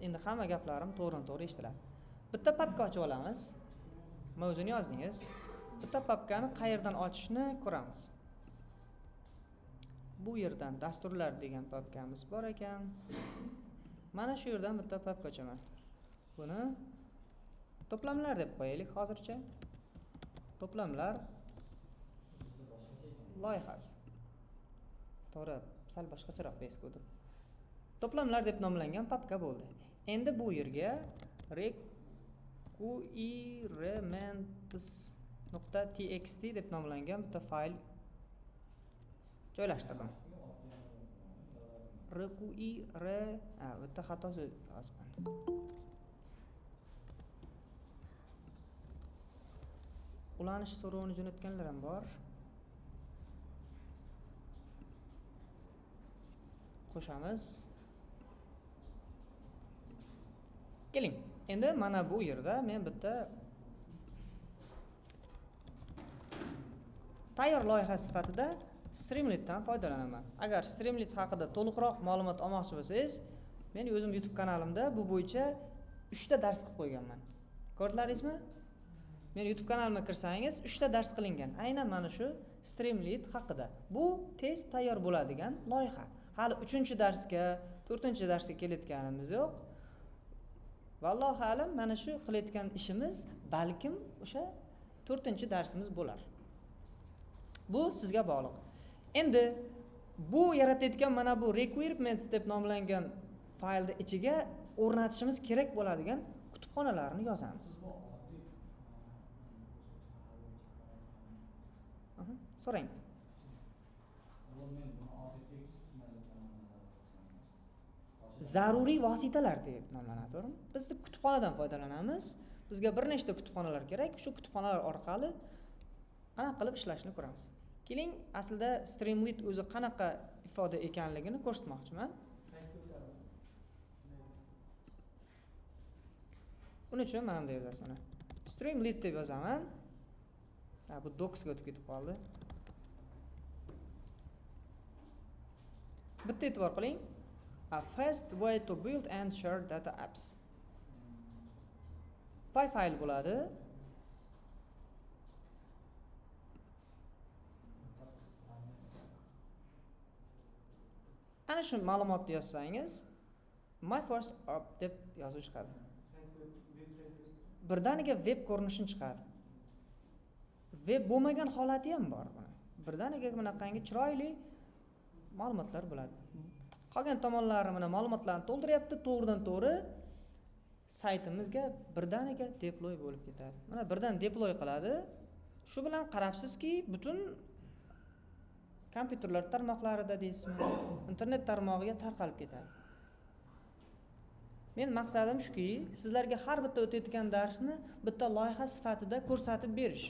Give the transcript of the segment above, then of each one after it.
endi hamma gaplarim to'g'ri eshitiladi. Bitta papka ochib olamiz. Mavzuni yozdingiz. Bitta papkani qayerdan ochishni ko'ramiz. Bu yerdan dasturlar degan papkamiz bor ekan. Mana shu yerdan bitta papka ochaman. Buni to'plamlar deb qo'yaylik hozircha. To'plamlar loyihasi. To'g'ri, sal boshqacharoq VS-Code. To'plamlar deb nomlangan papka bo'ldi. Endi bu yerga requirements.txt deb nomlangan bitta fayl joylashtirdim. bitta xato so'z yozibman. Ulanish so'rovini jo'natganlar ham bor. Qo'shamiz. Keling. Endi mana bu yerda men bitta tayyor loyiha sifatida Streamlitdan foydalanaman. Agar Streamlit haqida to'liqroq ma'lumot olmoqchi bo'lsangiz, men o'zim YouTube kanalimda bu bo'yicha 3 ta dars qilib qo'yganman. Ko'rdingizmi? Men YouTube kanalimga kirsangiz 3 ta dars qilingan. Aynan mana shu Streamlit haqida. Bu tez tayyor bo'ladigan loyiha. Hali 3-darsga, 4-darsga kelayotganimiz yo'q. Vallohu alam mana shu qilayotgan ishimiz balkim o'sha 4-darsimiz bo'lar. Bu sizga bog'liq. Endi bu yaratayotgan mana bu requirements deb nomlangan faylni ichiga o'rnatishimiz kerak bo'ladigan kutubxonalarni yozamiz. So'rang. Zaruriy vositalar deb nomlanadi, to'g'rimi? Biz kutubxonadan foydalanamiz. Bizga bir nechta kutubxonalar kerak. Shu kutubxonalar orqali qanaqa qilib ishlashni ko'ramiz. Keling, aslida Streamlit o'zi qanaqa ifoda ekanligini ko'rsatmoqchiman. Uning uchun mana bunday yozasiz mana. Streamlit deb yozaman. Bu docsga o'tib ketib qoldi. Bitta e'tibor qiling. A fast way to build and share data apps. Py fayl bo'ladi. Ana shu ma'lumotni yozsangiz, my first app deb yozib chiqadi. Birdaniga web ko'rinishini chiqadi. Web bo'lmagan holati ham bor buni. Birdaniga bunaqangi chiroyli ma'lumotlar bo'ladi. Qolgan tomonlari mana ma'lumotlarni to'ldiryapti, to'g'ridan-to'g'ri saytimizga birdaniga deploy bo'lib ketadi. Mana birdan deploy qiladi. Shu bilan qarabsizki, butun kompyuterlar tarmoqlarida deysizmi, internet tarmog'iga tarqalib ketadi. Men maqsadim shuki, sizlarga har bitta o'tayotgan darsni bitta loyiha sifatida ko'rsatib berish.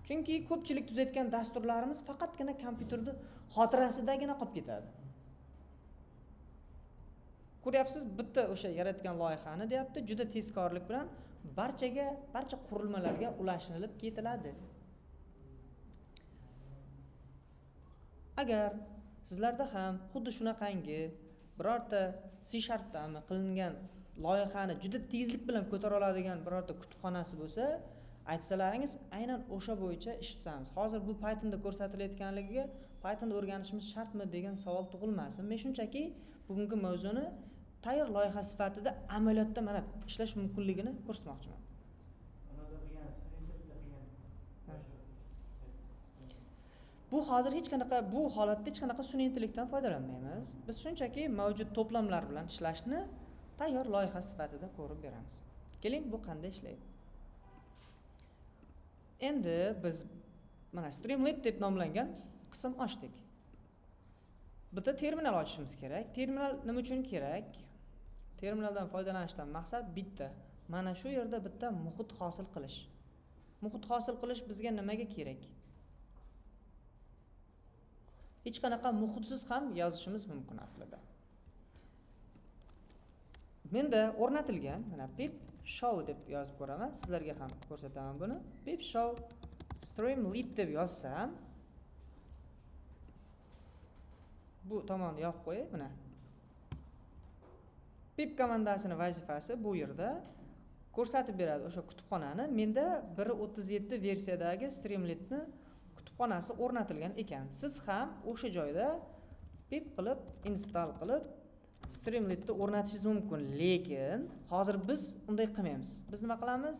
Chunki ko'pchilik tuzayotgan dasturlarimiz faqatgina kompyuterning xotirasidagina qolib ketadi. Ko'ryapsiz, bitta o'sha yaratgan loyihani deyapti, juda tezkorlik bilan barcha qurilmalarga ulaştirilib ketiladi. Agar sizlarda ham xuddi shunaqangi birorta C# dami qilingan loyihani juda tezlik bilan ko'tara oladigan birorta kutubxonasi bo'lsa, aytsalaringiz aynan o'sha bo'yicha ish tutamiz. Hozir bu Pythonda ko'rsatilayotganligiga Pythonda o'rganishimiz shartmi degan savol tug'ilmasin. Men shunchaki bugungi mavzuni tayyor loyiha sifatida amaliyotda mana ishlash mumkinligini ko'rsatmoqchiman. Bu hozir bu holatda hech qanaqa sun'iy intellektdan foydalanmaymiz. Biz shunchaki mavjud to'plamlar bilan ishlashni tayyor loyiha sifatida ko'rib beramiz. Keling, bu qanday ishlaydi? Endi biz mana Streamlit deb nomlangan qism ochdik. Bitta terminal ochishimiz kerak. Terminal nima uchun kerak? Terminaldan foydalanishdan maqsad bitta. Mana shu yerda bitta muhit hosil qilish. Muhit hosil qilish bizga nimaga kerak? Hech qanaqa muhitsiz ham yozishimiz mumkin aslida. Menda o'rnatilgan mana pip show deb yozib ko'raman. Sizlarga ham ko'rsataman buni. Pip show Streamlit deb yozsam, bu tomonni yopib qo'yay mana. pip komandasini vazifasi bu yerda ko'rsatib beradi o'sha kutubxonani. Menda 1.37 versiyadagi Streamlitni kutubxonasi o'rnatilgan ekan. Siz ham o'sha joyda pip qilib, install qilib Streamlitni o'rnatishingiz mumkin, lekin hozir biz unday qilmaymiz. Biz nima qilamiz?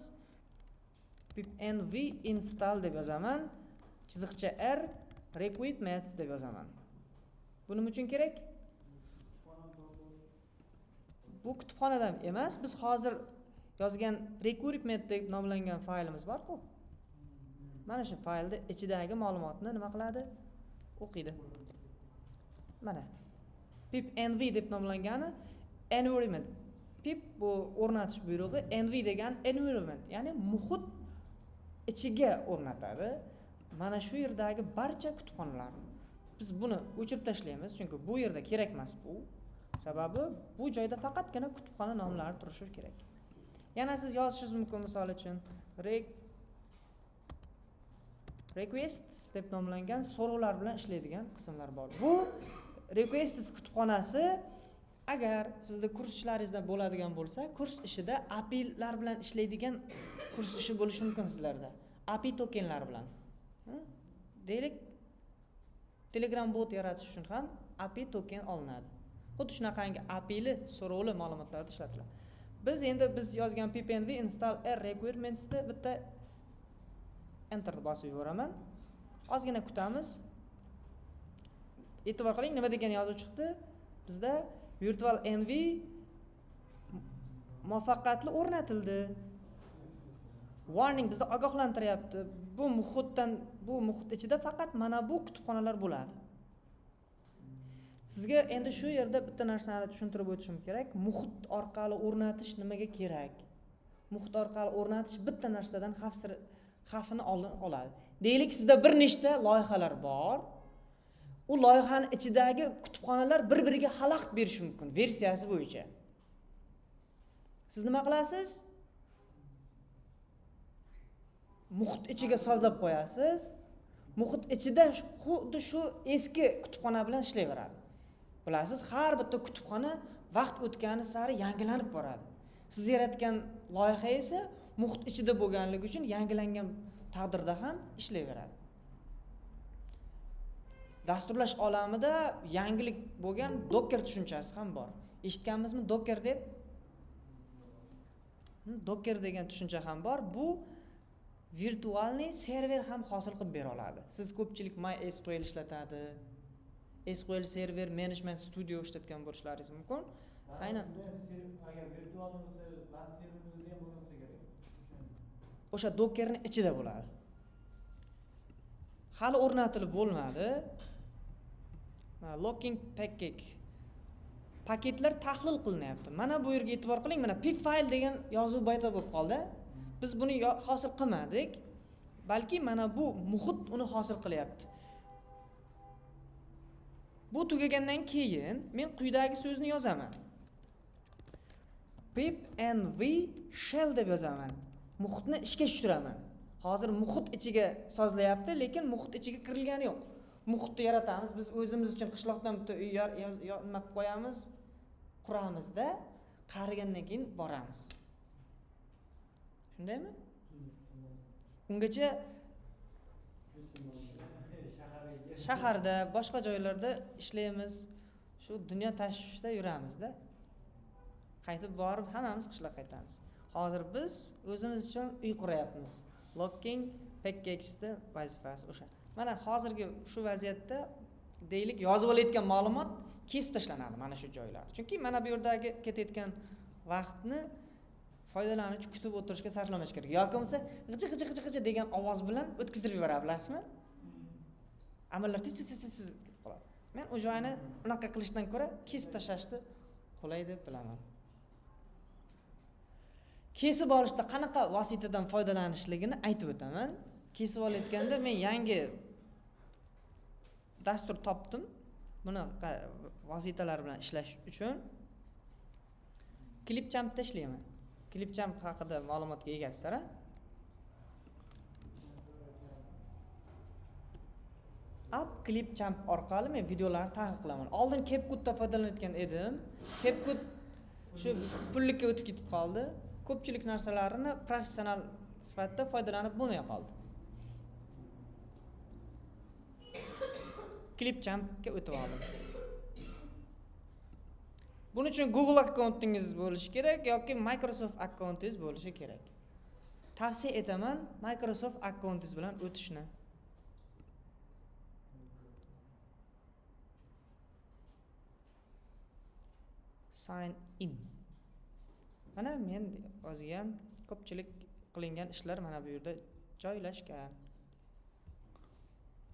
Pip env install deb yozaman, chiziqcha r requirements deb yozaman. Bu nima uchun kerak? Bu kutubxonadan emas, biz hozir yozgan requirement deb nomlangan faylimiz bor-ku. Mana shu faylda ichidagi ma'lumotni nima qiladi? O'qiydi. Mana pip env deb nomlangani environment. Pip bu o'rnatish buyrug'i, env degan environment, ya'ni muhit ichiga o'rnatadi. Mana shu yerdagi barcha kutubxonalarni. Biz buni o'chirib tashlaymiz, chunki bu yerda kerak emas bu. Sababi bu joyda faqatgina kutubxona nomlari turishi kerak. Yana siz yozishingiz mumkin, misol uchun requests deb nomlangan so'rovlar bilan ishlaydigan qismlar bor. Bu requests kutubxonasi agar sizda kurs ishlaringizda bo'ladigan bo'lsa, kurs ishida API lar bilan ishlaydigan kurs ishi bo'lishi mumkin sizlarda. API tokenlar bilan. Deylik, Telegram bot yaratish uchun ham API token olinadi. Xuddi shunaqangi API-li so'rovli ma'lumotlarda ishlatiladi. Biz yozgan pipenv install r requirements da bitta enter bosib yuboraman. Ozgina kutamiz. E'tibor qiling, nima degan yozuv chiqdi? Bizda virtual env muvaffaqiyatli o'rnatildi. Warning bizda ogohlantiryapti. Bu muhit ichida faqat mana bu kutubxonalar bo'ladi. Sizga endi shu yerda bitta narsani tushuntirib o'tishim kerak. Muhit orqali o'rnatish nimaga kerak? Muhit orqali o'rnatish bitta narsadan xavfini oladi. Deylik, sizda bir nechta loyihalar bor. U loyihani ichidagi kutubxonalar bir-biriga xalaqit berishi mumkin versiyasi bo'yicha. Siz nima qilasiz? Muhit ichiga sozlab qo'yasiz. Muhit ichida xuddi shu eski kutubxona bilan ishlayveradi. Bilasiz, har bitta kutubxona vaqt o'tgani sari yangilanib boradi. Siz yaratgan loyiha esa muhit ichida bo'lganligi uchun yangilangan taqdirda ham ishlayveradi. Dasturlash olamida yangilik bo'lgan Docker tushunchasi ham bor. Eshitganmizmi Docker deb? Docker degan tushuncha ham bor. Bu virtualniy server ham hosil qilib bera oladi. Siz ko'pchilik MySQL ishlatadi. SQL Server Management Studio ishlatgan bo'lishlaringiz mumkin. Aynan. Agar virtual bo'lsa, LAN serverda ham bo'lsa kerak. O'sha Dockerning ichida bo'ladi. Hali o'rnatilib bo'lmadi. Mana locking package. Paketlar tahlil qilinyapti. Mana bu yerga e'tibor qiling. Mana pip file degan yozuv paydo bo'lib qoldi. Biz buni hosil qilmadik, balki mana bu muhit uni hosil qilyapti. Bu tugagandan keyin men quyidagi so'zni yozaman. Pip env shell deb yozaman. Muhitni ishga tushiraman. Hozir muhit ichiga sozlayapti, lekin muhit ichiga kirilgani yo'q. Muhitni yaratamiz, biz o'zimiz uchun qishloqdan bitta uy nima qilib qo'yamiz, quramizda, qarigandan keyin boramiz. Shundaymi? Ungacha shaharda, boshqa joylarda ishlaymiz. Shu dunyo tashvishida yuramizda. Qaytib borib hammamiz qishloqqa qaytamiz. Hozir biz o'zimiz uchun uy qurayapmiz. Locking package'da vazifasi o'sha. Mana hozirgi shu vaziyatda deylik yozib olayotgan ma'lumot kesib tashlanadi mana shu joylar. Chunki mana bu yerdagi ketayotgan vaqtni foydalanuvchi kutib o'tirishga sarflamash kerak. Yoki bo'lmasa g'iji degan ovoz bilan o'tkazib yuboradi, bilasizmi? Amallar tez ketib qoladi. Men u joyni unaqa qilishdan ko'ra kesib tashlashni qulay deb bilaman. Kesib olishda qanaqa vositadan foydalanishligini aytib o'taman. Kesib olayotganda men yangi dastur topdim. Buni vositalar bilan ishlash uchun Clipchamp tashlayman. Clipchamp haqida ma'lumotga egasizlar. App Clipchamp orqali men videolarni tahrir qilaman. Oldin CapCut'dan foydalanayotgan edim. CapCut shu pullikka o'tib ketib qoldi. Ko'pchilik narsalarini professional sifatida foydalanib bo'lmay qoldi. Clipchampga o'tib oldim. Buning uchun Google akkauntingiz bo'lishi kerak yoki Microsoft akkauntingiz bo'lishi kerak. Tavsiya etaman Microsoft akkauntingiz bilan o'tishni. Sign in. Mana men yozgan ko'pchilik qilingan ishlar mana bu yerda joylashgan.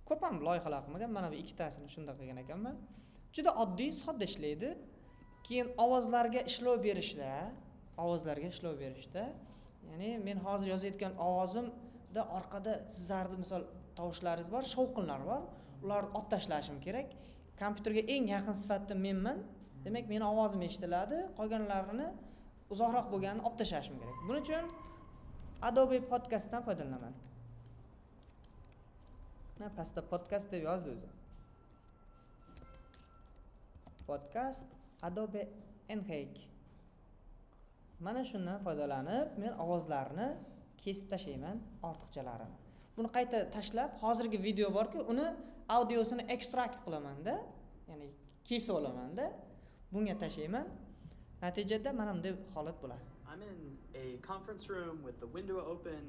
Ko'p ham loyihalar qilmagan, mana bu ikkitasini shunda qilgan ekanman. Juda oddiy, sodda ishlaydi. Keyin ovozlarga ishlov berishda, ya'ni men hozir yozayotgan ovozimda orqada sizlarning misol tovushlaringiz bor, shovqinlar bor. Ularni olib tashlashim kerak. Kompyuterga eng yaqin sifatda menman. Demak, meni ovozim eshitiladi, qolganlarini uzoqroq bo'lganini olib tashlashim kerak. Buning uchun Adobe Podcast'dan foydalanaman. Mana pastda podcast deb yozdi o'zi. Podcast Adobe Enhance. Mana shundan foydalanib, men ovozlarni kesib tashlayman, ortiqchalarini. Buni qayta tashlab, hozirgi video borki, uni audiosini ekstrakt qilaman-da, ya'ni kesib olaman-da. Bunga tashlayman. Natijada mana bunday holat bo'ladi. I'm in a conference room with the window open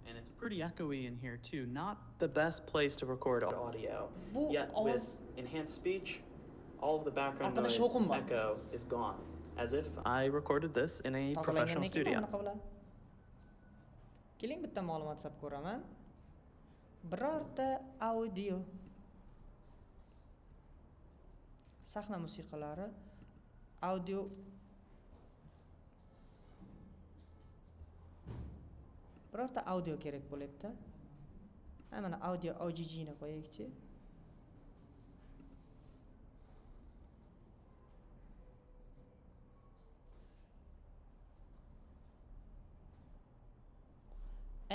and it's pretty echoey in here too. Not the best place to record audio. Yet with enhanced speech, all of the background noise echo is gone. As if I recorded this in a professional studio. Keling bitta ma'lumot olib ko'raman. Birorta audio sahna musiqalari audio birorta audio kerak bo'layapti. Mana audio OGG ni qo'yaylikchi.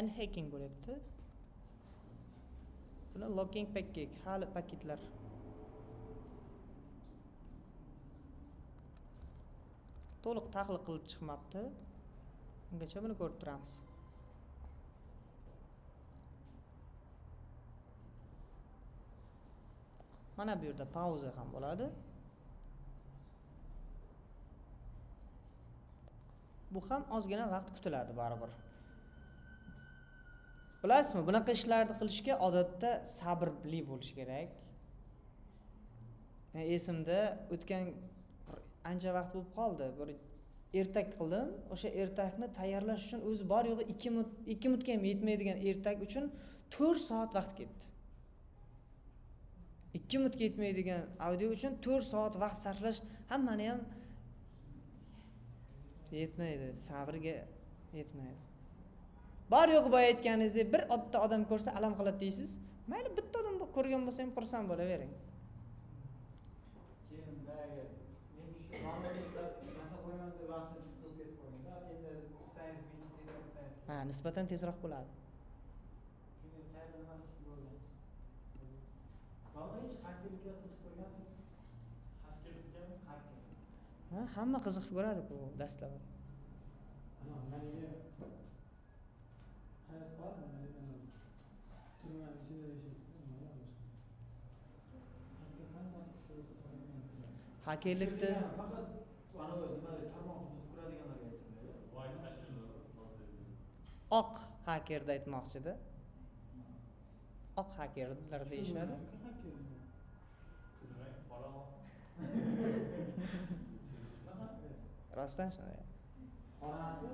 Unhacking bo'lyapti. Buni locking package, hali paketlar. To'liq tahlil qilib chiqmabdi. Ungacha buni ko'rib turamiz. Mana bu yerda pauza ham bo'ladi. Bu ham ozgina vaqt kutiladi baribir. Bilasizmi, bunaqa ishlarni qilishga odatda sabrli bo'lish kerak. Men esimda o'tgan ancha vaqt bo'lib qoldi. Bir ertak qildim. O'sha ertakni tayyorlash uchun o'zi bor yo'g'i 2 minutga ham yetmaydigan ertak uchun 4 soat vaqt ketdi. 2 minutga yetmaydigan audio uchun 4 soat vaqt sarflash hammani ham yetmaydi, sabrga yetmaydi. Bor yo'g'i boya aytganingizdek bir oddiy odam ko'rsa alam qiladi deysiz. Mayli bitta odam ko'rgan bo'lsa ham xursand bo'lavering. Keyin bagi men shu ma'lumotlar narsa qo'yaman deb vaqtingizni ko'p ketib qo'yingda. Endi isangiz men tezroq. Ha, nisbatan tezroq bo'ladi. Keyin qayerda nima qilib bo'lgan. Mana hech xakerlikka qiziqib ko'rgansiz? Xakerlikka xaker. Ha, hamma qiziqib ko'radi bu dastlab. Maniga hayot bormi? Turman ichida Hakerlikda faqat ana bu nima tarmoqni buzib ko'radiganlarga aytdim. oq hakerda aytmoqchida. Oq hakerlar deyishadi. Rostdan shunday. Qorasi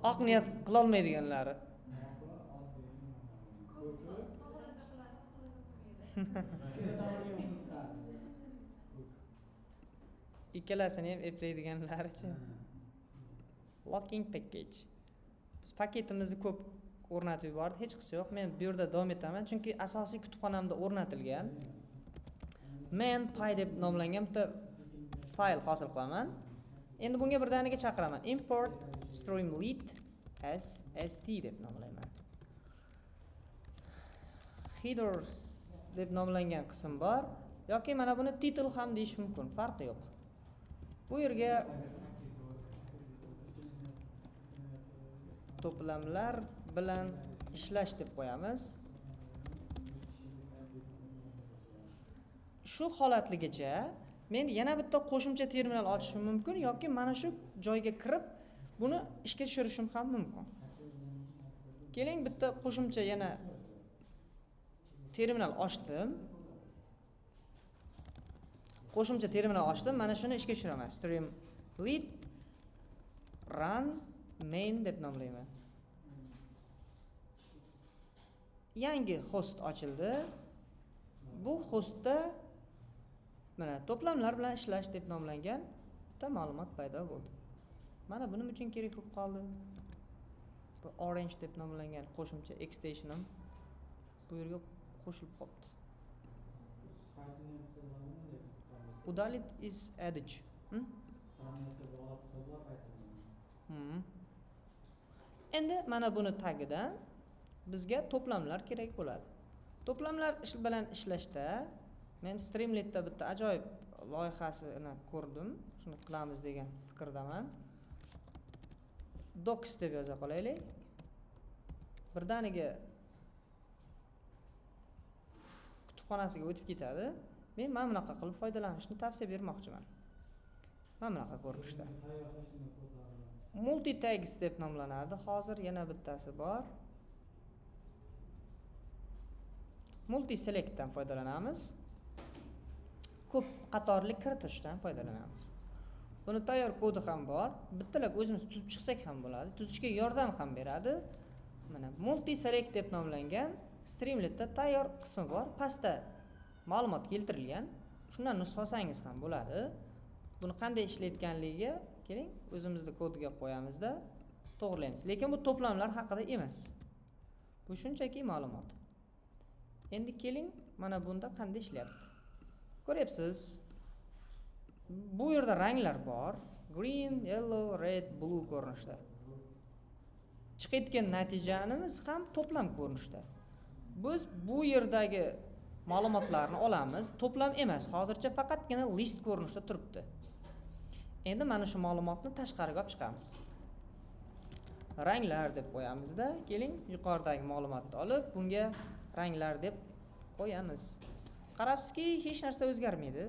Oq niyat qila olmaydiganlari. Ikkalasini ham eplaydiganlaricha. Locking package. Biz paketimizni ko'p o'rnatib yubordik, hech qisi yo'q. Men bu yerda davom etaman, chunki asosiy kutubxonamda o'rnatilgan ManPy deb nomlangan bitta fayl hosil qilaman. Endi bunga birdaniga chaqiraman. Import Streamlit SST deb nomlayman. Headers deb nomlangan qism bor yoki mana buni title ham deyish mumkin, farqi yo'q. Bu yerga to'plamlar bilan ishlash deb qo'yamiz. Shu holatligicha men yana bitta qo'shimcha terminal ochishim mumkin yoki mana shu joyga kirib buni ishga tushirishim ham mumkin. Keling, bitta qo'shimcha yana terminal ochdim. Qo'shimcha terminal ochdim. Mana shuni ishga tushiraman. Streamlit run main deb nomlayman. Yangi host ochildi. Bu hostda mana to'plamlar bilan ishlash deb nomlangan bitta ma'lumot paydo bo'ldi. Mana buning uchun kerak bo'lib qoldi. Bu orange deb nomlangan qo'shimcha extensionim bu yerga qo'shilib qoldi. Udalить is added. Endi mana buni tagidan bizga to'plamlar kerak bo'ladi. To'plamlar bilan ishlashda men Streamlitda bitta ajoyib loyihasini ko'rdim. Shuni qilamiz degan fikrdaman. Docs deb yoza qolaylik. Birdaniga kutubxonasiga o'tib ketadi. Men mana bunaqa qilib foydalanishni tavsiya bermoqchiman. Mana bunaqa ko'rinishda. Multi tags deb nomlanadi. Hozir yana bittasi bor. Multi selectdan foydalanamiz. Ko'p qatorli kiritishdan foydalanamiz. Buni tayyor kodi ham bor. Bittalab o'zimiz tuzib chiqsak ham bo'ladi. Tuzishga yordam ham beradi. Mana multi select deb nomlangan Streamlitda tayyor qismi bor. Pastda ma'lumot keltirilgan. Shundan nusxa olsangiz ham bo'ladi. Buni qanday ishlayotganligiga keling, o'zimizning kodiga qo'yamizda to'g'rilaymiz. Lekin bu to'plamlar haqida emas. Bu shunchaki ma'lumot. Endi keling, mana bunda qanday ishlayapti. Ko'ryapsiz? Bu yerda ranglar bor. Green, yellow, red, blue ko'rinishda. Chiqayotgan natijamiz ham to'plam ko'rinishda. Biz bu yerdagi ma'lumotlarni olamiz, to'plam emas. Hozircha faqatgina list ko'rinishda turibdi. Endi mana shu ma'lumotni tashqariga olib chiqamiz. Ranglar deb qo'yamizda, keling, yuqoridagi ma'lumotni olib, bunga ranglar deb qo'yamiz. Qarabsizki, hech narsa o'zgarmaydi.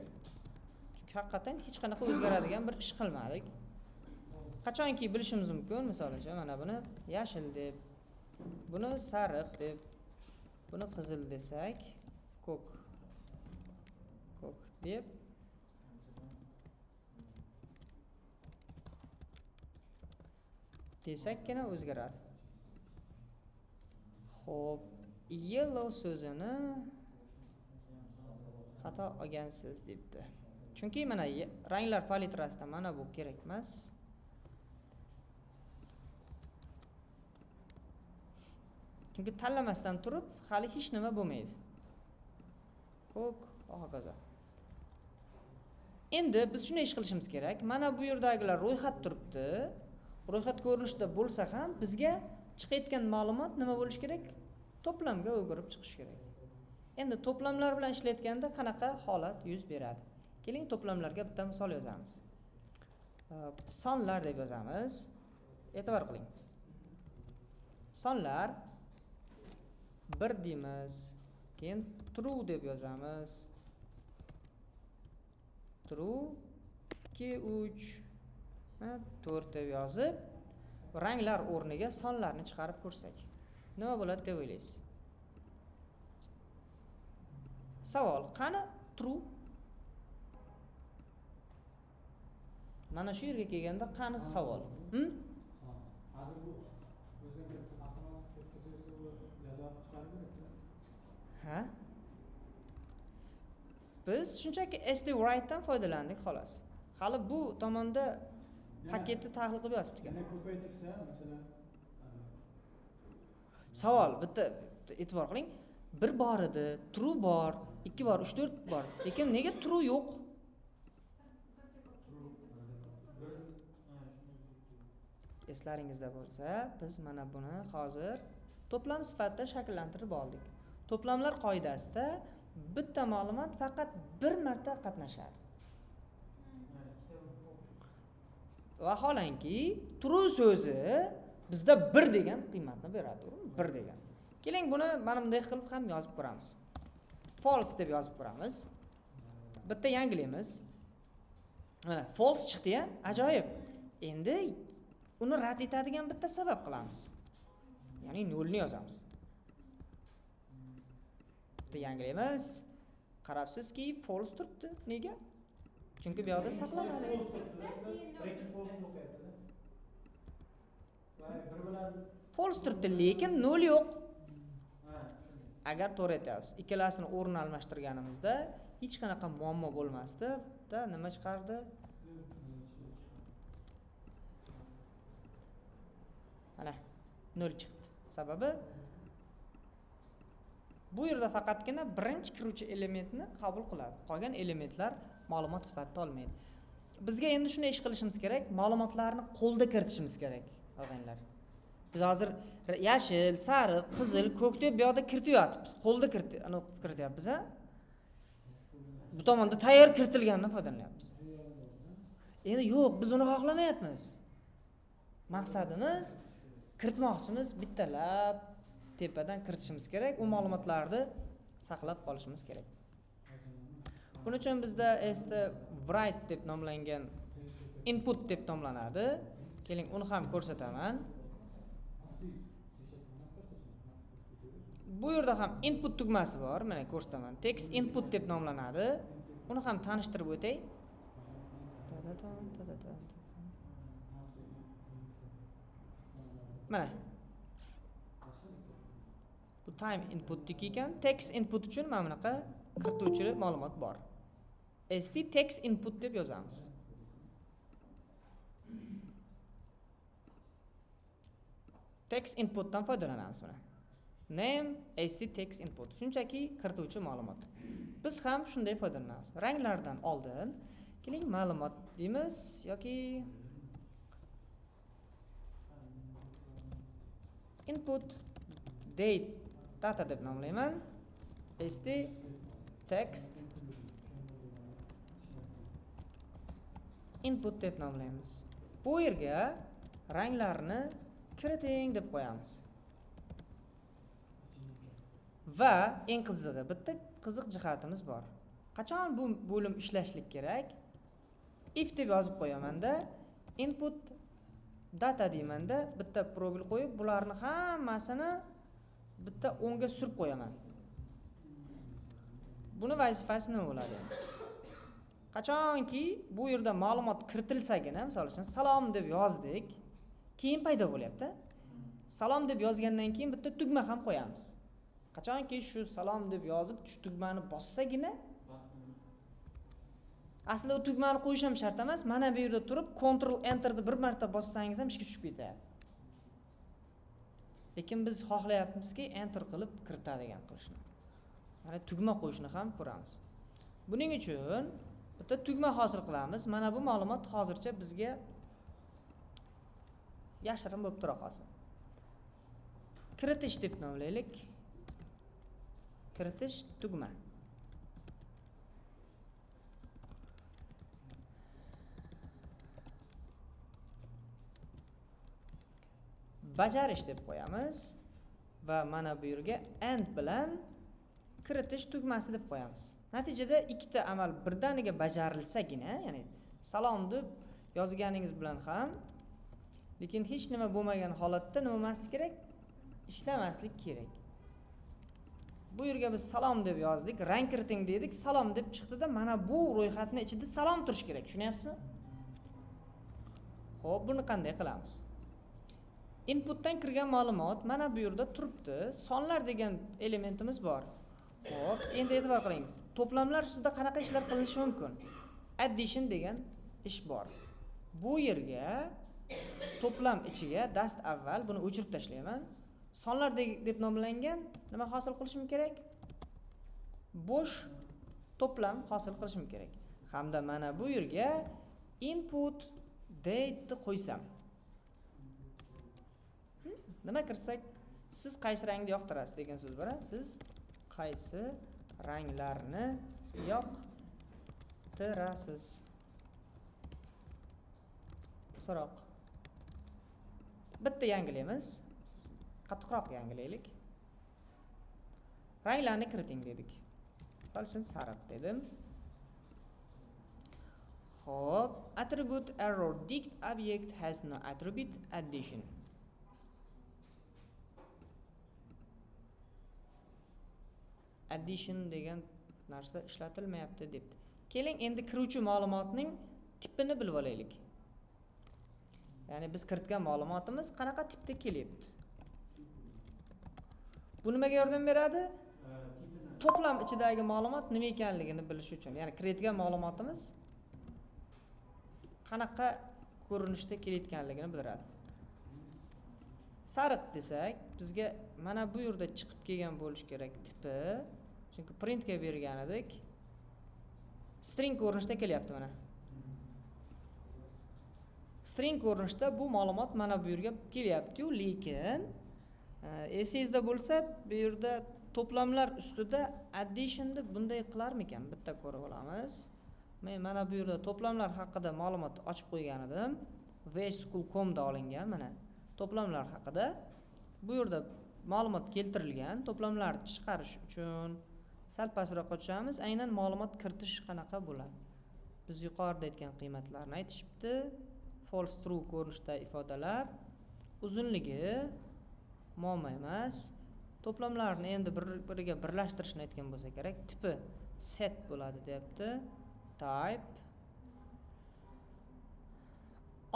Chunki haqiqatan hech qanaqa o'zgaradigan bir ish qilmadik. Qachonki bilishimiz mumkin, misol uchun mana buni yashil deb, buni sariq deb, buni qizil desak, ko'k deb desakkina o'zgaradi. Xo'p, yellow so'zini xato olgansiz debdi. Chunki mana ranglar palitrasida mana bu kerak emas. Chunki tanlamasdan turib hali hech nima bo'lmaydi. Ko'k, hokazo. Endi biz shunday ish qilishimiz kerak. Mana bu yerdagilar ro'yxat turibdi. Ro'yxat ko'rinishida bo'lsa ham bizga chiqayotgan ma'lumot nima bo'lishi kerak? To'plamga o'girib chiqish kerak. Endi to'plamlar bilan ishlayotganda qanaqa holat yuz beradi? Keling, to'plamlarga bitta misol yozamiz. Sonlar deb yozamiz. E'tibor qiling. Sonlar 1 deymiz. Keyin true deb yozamiz. True 2 3 4 deb yozib, ranglar o'rniga sonlarni chiqarib ko'rsak, nima bo'ladi deb o'ylaysiz? Savol, qani true? Mana shu yerga kelganda qani savol? Hozir bu o'ziga avtomatik javob chiqarib beradi. Ha? Biz shunchaki STWrite dan foydalandik xolos. Hali bu tomonda paketni tahlil qilib yotibdi. Yana ko'paytirsa, masalan, Savol, bitta e'tibor qiling. 1 bor edi, true bor, 2 bor, 3 4 bor. Lekin nega true yo'q? Eslaringizda bo'lsa, biz mana buni hozir to'plam sifatida shakllantirib oldik. To'plamlar qoidasida bitta ma'lumot faqat bir marta qatnashadi. Vaholanki true so'zi bizda 1 degan qiymatni beradi, to'g'rimi? 1 degan. Keling buni mana bunday qilib ham yozib ko'ramiz. False deb yozib ko'ramiz. Bitta yangilaymiz. Mana false chiqdi-ya, ajoyib. Endi uni rad etadigan bitta sabab qilamiz. Ya'ni 0 ni yozamiz. Bitta yangilaymiz. Qarabsizki false turibdi. Nega? Chunki bu yerda saqlanadi. False turibdi, lekin 0 yo'q. Agar to'g'ri aytyapsiz, ikkalasini o'rni almashtirganimizda hech qanaqa muammo bo'lmasdi. Da nima chiqardi? Mana 0 chiqdi. Sababi bu yerda faqatgina birinchi kiruvchi elementni qabul qiladi. Qolgan elementlar ma'lumot sifatida olmaydi. Bizga endi shunday ish qilishimiz kerak, ma'lumotlarni qo'lda kiritishimiz kerak, og'aynilar. Biz hozir yashil, sariq, qizil, ko'k deb bu yoqda kirityapmiz. Qo'lda kirityapmiz, ha? Bu tomonda tayyor kiritilgandan foydalanyapmiz. Endi yo'q, biz uni xohlamayapmiz. Maqsadimiz kiritmoqchimiz, bittalab tepadan kiritishimiz kerak, u ma'lumotlarni saqlab qolishimiz kerak. Buning uchun bizda write deb nomlangan input deb nomlanadi. Keling, uni ham ko'rsataman. Bu yerda ham input tugmasi bor, mana ko'rsataman. Text input deb nomlanadi. Uni ham tanishtirib o'tay. Mana. Bu time input ekan, text input uchun mana bunaqa kirituvchi ma'lumot bor. text input deb yozamiz. Text inputdan foydalanamiz mana. Name text input. Shunchaki kirituvchi ma'lumot. Biz ham shunday foydalanamiz. Ranglardan oldin keling ma'lumot deymiz yoki input date data deb nomlayman. text input deb nomlaymiz. Bu yerga ranglarni kiriting deb qo'yamiz. Va eng qizig'i, bitta qiziq jihatimiz bor. Qachon bu bo'lim ishlashlik kerak? If deb yozib qo'yaman-da, input data deymanda, bitta probel qo'yib, bularni hammasini bitta o'ngga surib qo'yaman. Buni vazifasi nima bo'ladi? Qachonki bu yerda ma'lumot kiritilsagina, misol uchun salom deb yozdik, keyin paydo bo'lyapti. Salom deb yozgandan keyin bitta tugma ham qo'yamiz. Qachonki shu salom deb yozib, shu tugmani bossagina, aslida u tugmani qo'yish ham shart emas. Mana bu yerda turib, Ctrl Enter ni bir marta bossangiz ham ishga tushib ketadi. Lekin biz xohlayapmizki, Enter qilib kiritadigan qilishni. Mana tugma qo'yishni ham ko'ramiz. Buning uchun bitta tugma hosil qilamiz. Mana bu ma'lumot hozircha bizga yashirin bo'lib tura qolsin. Kiritish deb nomlaylik. Kiritish tugma. Bajarish deb qo'yamiz va mana bu yerga end bilan kiritish tugmasi deb qo'yamiz. Natijada ikkita amal birdaniga bajarilsagina, ya'ni salom deb yozganingiz bilan ham, lekin hech nima bo'lmagan holatda nima emaslik kerak? Ishlamaslik kerak. Bu yerga biz salom deb yozdik, rang kiriting dedik, salom deb chiqdi-da, mana bu ro'yxatning ichida salom turish kerak. Tushunyapsizmi? Xo'p, buni qanday qilamiz? Inputdan kirgan ma'lumot mana bu yerda turibdi. Sonlar degan elementimiz bor. Xo'p, endi e'tibor qiling. To'plamlar ustida qanaqa ishlar qilinishi mumkin? Addition degan ish bor. Bu yerga to'plam ichiga dast avval buni o'chirib tashlayman. Sonlar deb nomlangan nima hosil qilishim kerak? Bo'sh to'plam hosil qilishim kerak. Hamda mana bu yerga input date ni qo'ysam. Nima kirsak, siz qaysi rangni yoqtirasiz degan so'z bor. Siz qaysi ranglarni yoqtirasiz? qisqaroq. Bitta yangilaymiz. Qattiqroq yangilaylik. Ranglarni kiriting dedik. Misol uchun sariq dedim. Xo'p, attribute error dict object has no attribute addition. Addition degan narsa ishlatilmayapti debdi. Keling, endi kiruvchi ma'lumotning tipini bilib olaylik. Ya'ni biz kiritgan ma'lumotimiz qanaqa tipda kelyapti. Bu nimaga yordam beradi? To'plam ichidagi ma'lumot nima ekanligini bilish uchun. Ya'ni kiritgan ma'lumotimiz qanaqa ko'rinishda kelayotganligini bildiradi. Sariq desak, bizga mana bu yerda chiqib kelgan bo'lish kerak tipi. Chunki printga bergan edik. String ko'rinishda kelyapti mana. String ko'rinishda bu ma'lumot mana bu yerga kelyapti-yu, lekin esingizda bo'lsa, bu yerda to'plamlar ustida addition'ni bunday qilarmikan? Bitta ko'rib olamiz. Men mana bu yerda to'plamlar haqida ma'lumot ochib qo'ygan edim. vschool.com da olingan mana. To'plamlar haqida bu yerda ma'lumot keltirilgan. To'plamlarni chiqarish uchun sal pastroqqa tushamiz. Aynan ma'lumot kiritish qanaqa bo'ladi? Biz yuqorida aytgan qiymatlarni aytishibdi. False true ko'rinishda ifodalar uzunligi muammo emas. To'plamlarni endi bir-biriga birlashtirishni aytgan bo'lsa kerak. Tipi set bo'ladi deyapti. Type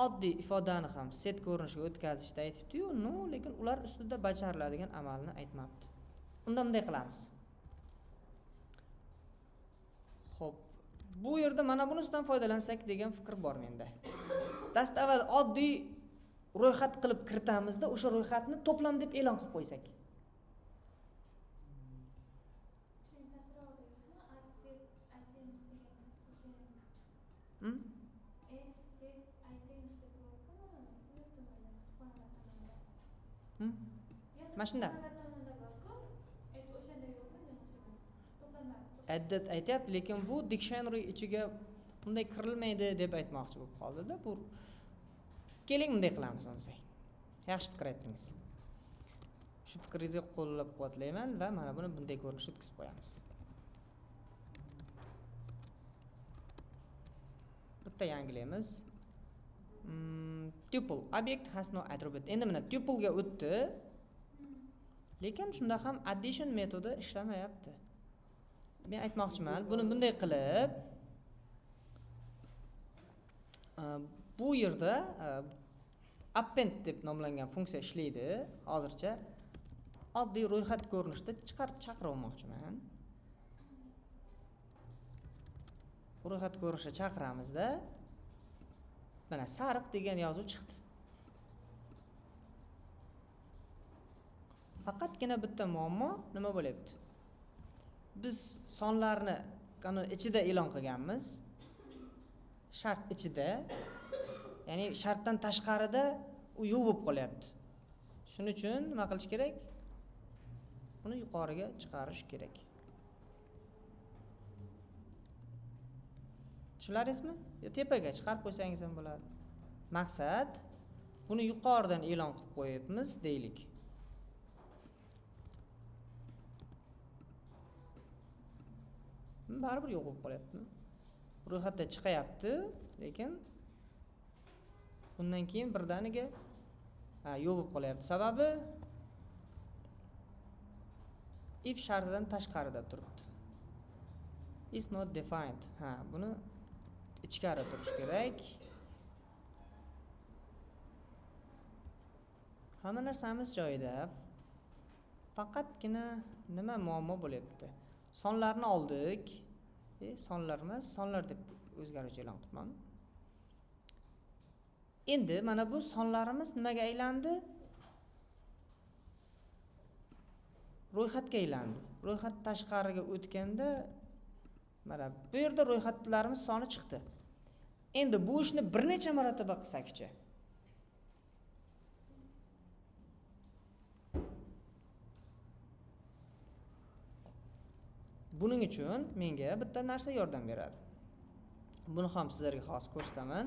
oddiy ifodani ham set ko'rinishga o'tkazishda aytibdi-yu, no, lekin ular ustida bajariladigan amalni aytmabdi. Unda bunday qilamiz. Xo'p, bu yerda mana bunisidan foydalansak degan fikr bor menda. Dastavval oddiy ro'yxat qilib kiritamizda, o'sha ro'yxatni to'plam deb e'lon qilib qo'ysak. Mana shunda. Added aytyapti, lekin bu dictionary ichiga bunday kirilmaydi deb aytmoqchi bo'lib qoldi-da. Bu keling bunday qilamiz bo'lmasa. Yaxshi fikr aytdingiz. Shu fikringizga qo'llab-quvvatlayman va mana buni bunday ko'rinishda o'tkazib qo'yamiz. Bitta yangilaymiz. Tuple object has no attribute. Endi mana tuple ga o'tdi. Lekin shunda ham addition metodi ishlamayapti. Men aytmoqchiman, buni bunday qilib bu yerda append deb nomlangan funksiya ishlaydi. Hozircha oddiy ro'yxat ko'rinishida chiqarib chaqirmoqchiman. Ro'yxat ko'rinishida chaqiramizda mana sariq degan yozuv chiqdi. Faqatgina bitta muammo nima bo'lyapti? Biz sonlarni qanun ichida e'lon qilganmiz. Shart ichida, ya'ni shartdan tashqarida u yo'q bo'lib qolyapti. Shuning uchun nima qilish kerak? Buni yuqoriga chiqarish kerak. Tushunlaringizmi? Yo tepaga chiqarib qo'ysangiz ham bo'ladi. Maqsad buni yuqoridan e'lon qilib qo'yibmiz deylik. Baribir yo'q bo'lib qolyapti. Ro'yxatda chiqayapti, lekin bundan keyin birdaniga yo'q bo'lib qolyapti. Sababi if shartidan tashqarida turibdi. Is not defined. Buni ichkari turish kerak. Hamma narsamiz joyida. Faqatgina nima muammo bo'lyapti? Sonlarni oldik. Sonlar emas, sonlar deb o'zgaruvchi e'lon qilmam. Endi mana bu sonlarimiz nimaga aylandi? Ro'yxatga aylandi. Ro'yxat tashqariga o'tganda mana bu yerda ro'yxatlarimiz soni chiqdi. Endi bu ishni bir necha marotaba qilsak-chi. Buning uchun menga bitta narsa yordam beradi. Buni ham sizlarga xos ko'rsataman.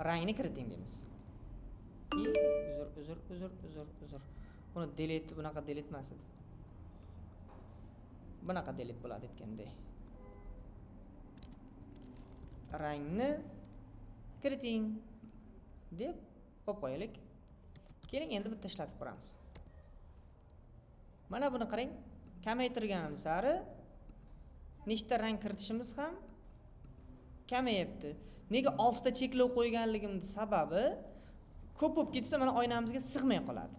rangni kiriting deymiz. Uzr. Buni delete, bunaqa delete emas edi. Bunaqa delete bo'ladi aytganday. Rangni kiriting deb qo'yib qo'yaylik. Keling endi bitta ishlatib ko'ramiz. Mana buni qarang, kamaytirganimiz sari nechta rang kiritishimiz ham kamayapti. Nega 6 ta cheklov qo'yganligimning sababi ko'p bo'lib ketsa mana oynamizga sig'may qoladi.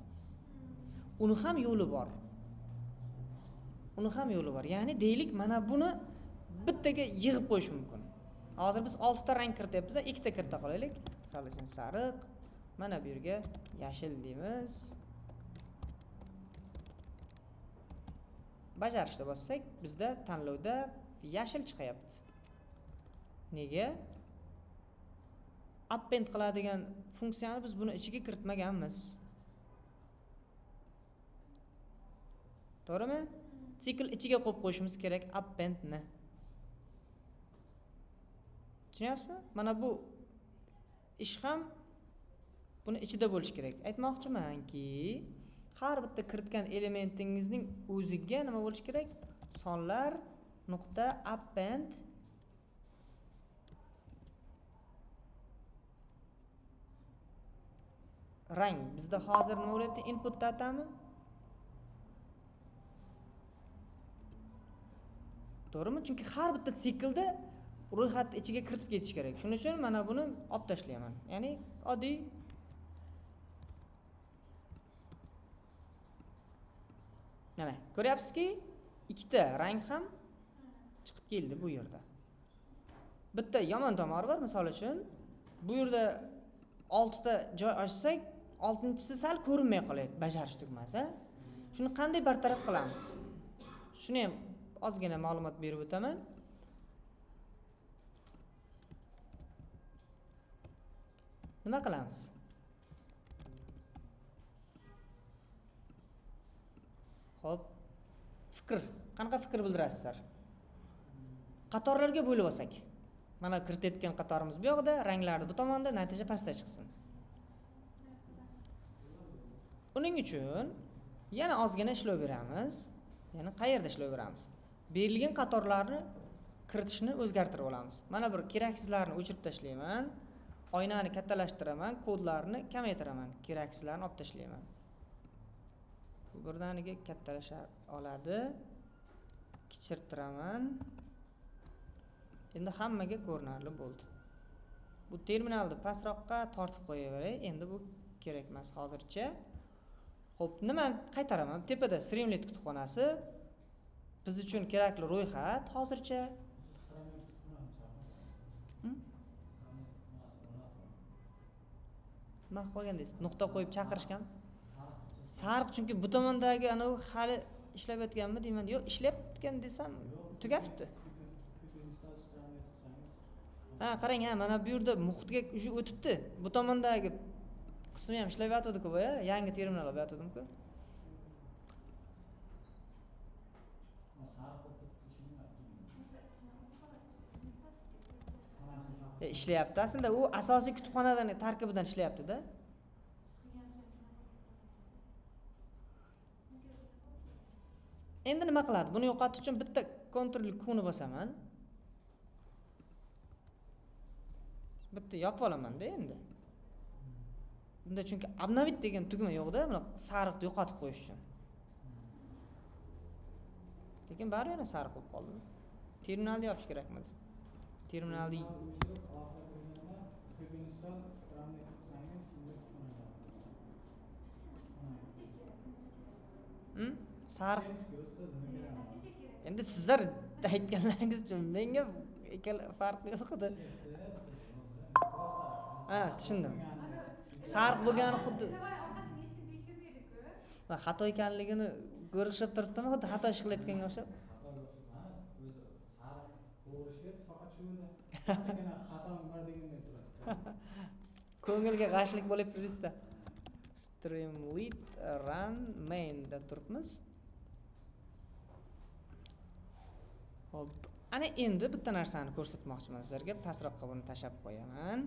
Uni ham yo'li bor. Ya'ni deylik mana buni bittaga yig'ib qo'yish mumkin. Hozir biz 6 ta rang kirityapmiz, 2 ta kirita qolaylik. Misol uchun sariq, mana bu yerga yashil deymiz. Bajarishda bossak, bizda tanlovda yashil chiqyapti. Nega? Append qiladigan funksiyani biz buni ichiga kiritmaganmiz. To'g'rimi? Sikl ichiga qo'yib qo'yishimiz kerak appendni. Tushunyapsizmi? Mana bu ish ham buni ichida bo'lishi kerak. Aytmoqchimanki, har bitta kiritgan elementingizning o'ziga nima bo'lishi kerak? Sonlar nuqta append rang. Bizda hozir nima bo'lyapti? Input datami? To'g'rimi? Chunki har bitta siklda ro'yxat ichiga kiritib ketish kerak. Shuning uchun mana buni olib tashlayman. Ya'ni oddiy mana ko'ryapsizki, ikkita rang ham chiqib keldi bu yerda. Bitta yomon tomoni bor, misol uchun bu yerda 6 ta joy ochsak, 6-chisi sal ko'rinmay qolyapti, bajarish tugmasi. Shuni qanday bartaraf qilamiz? Shuni ham ozgina ma'lumot berib o'taman. Nima qilamiz? Xo'p, fikr. Qanaqa fikr bildirasizlar? Qatorlarga bo'lib olsak. Mana kiritayotgan qatorimiz bu yoqda, ranglarni bu tomonda, natija pastda chiqsin. Uning uchun yana ozgina ishlov beramiz. Ya'ni qayerda ishlov beramiz? Berilgan qatorlarni kiritishni o'zgartirib olamiz. Mana bir keraksizlarni o'chirib tashlayman. Oynani kattalashtiraman, kodlarni kamaytiraman, keraksizlarni olib tashlayman. Bu birdaniga kattalasha oladi. Kichirtiraman. Endi hammaga ko'rinarli bo'ldi. Bu terminalni pastroqqa tortib qo'yaveray. Endi bu kerak emas hozircha. Xo'p, nima qaytaraman? Tepada Streamlit kutubxonasi biz uchun kerakli ro'yxat hozircha. Nima qilgandingiz? Nuqta qo'yib chaqirishgan. Sariq chunki bu tomondagi ana u hali ishlab yotganmi deyman. Yo'q, ishlayotgan desam tugatibdi. Ha, qarang, ha, mana bu yerda muhitga уже o'tibdi. Bu tomondagi qismi ham ishlab yotadi-ku, boya yangi terminal olib yotdim-ku. Ishlayapti. Aslida u asosiy kutubxonadan tarkibidan ishlayapti-da. Endi nima qiladi? Buni yo'qotish uchun bitta Ctrl Q ni bosaman. Bitta yopib olaman-da endi. Bunda chunki obnovit degan tugma yo'q-da, buni sariqni yo'qotib qo'yish uchun. Lekin bari yana sariq bo'lib qoldi. Terminalni yopish kerakmi? Terminalni sariq. Endi sizlar aytganlaringiz uchun menga ikkala farqi yo'q edi. Ha, tushundim. Sariq bo'lgani xuddi xato ekanligini ko'rishib turibdimi? Xuddi xato ish qilayotganga o'xshab. Ko'ngilga g'ashlik bo'lib turibdi. Streamlit run main da turibmiz. Hop, ana endi bitta narsani ko'rsatmoqchiman sizlarga. Pastroqqa buni tashab qo'yaman.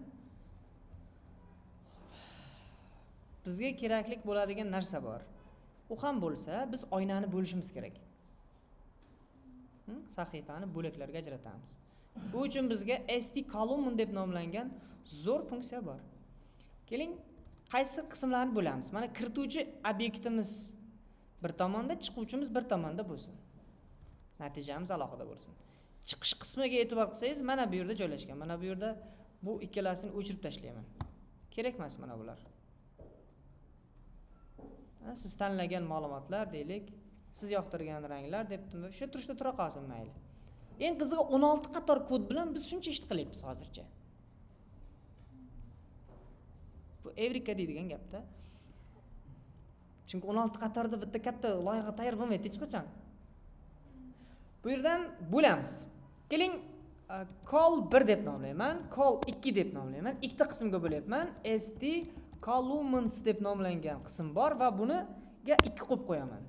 bizga keraklik bo'ladigan narsa bor. U ham bo'lsa, biz oynani bo'lishimiz kerak. Sahifani bo'laklarga ajratamiz. Bu uchun bizga ST column deb nomlangan zo'r funksiya bor. Keling, qaysi qismlarni bo'lamiz? Mana kirituvchi obyektimiz bir tomonda, chiquvchimiz bir tomonda bo'lsin. Natijamiz alohida bo'lsin. Chiqish qismiga e'tibor qilsangiz, mana bu yerda joylashgan. Mana bu yerda bu ikkalasini o'chirib tashlayman. Kerak emas mana bular. Siz tanlagan ma'lumotlar deylik, siz yoqtirgan ranglar debdim. Shu turishda tura qolsin mayli. Eng qizig'i 16 qator kod bilan biz shuncha ish qilyapmiz hozircha. Bu Evrika deydigan gapda. Chunki 16 qatorda bitta katta loyiha tayyor bo'lmaydi hech qachon. Bu yerdan bo'lamiz. Keling, call 1 deb nomlayman, call 2 deb nomlayman. Ikkita qismga bo'lyapman. ST columns deb nomlangan qism bor va buniga 2 qo'yib qo'yaman.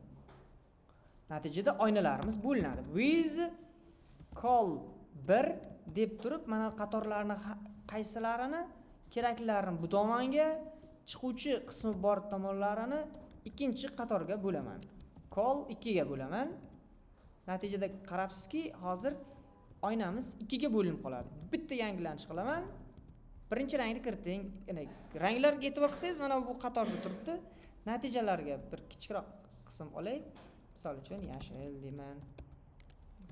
Natijada oynalarimiz bo'linadi. With call 1 deb turib, mana qatorlarni qaysilarini keraklarini bu tomonga, chiquvchi qismi bor tomonlarini ikkinchi qatorga bo'laman. Call 2 ga bo'laman. Natijada qarabsizki, hozir oynamiz 2 ga bo'linib qoladi. Bitta yangilanish qilaman. Birinchi rangni kiriting. Ranglarga e'tibor qilsangiz, mana bu qatorda turibdi. Natijalarga bir kichikroq qism olay. Misol uchun yashil deyman,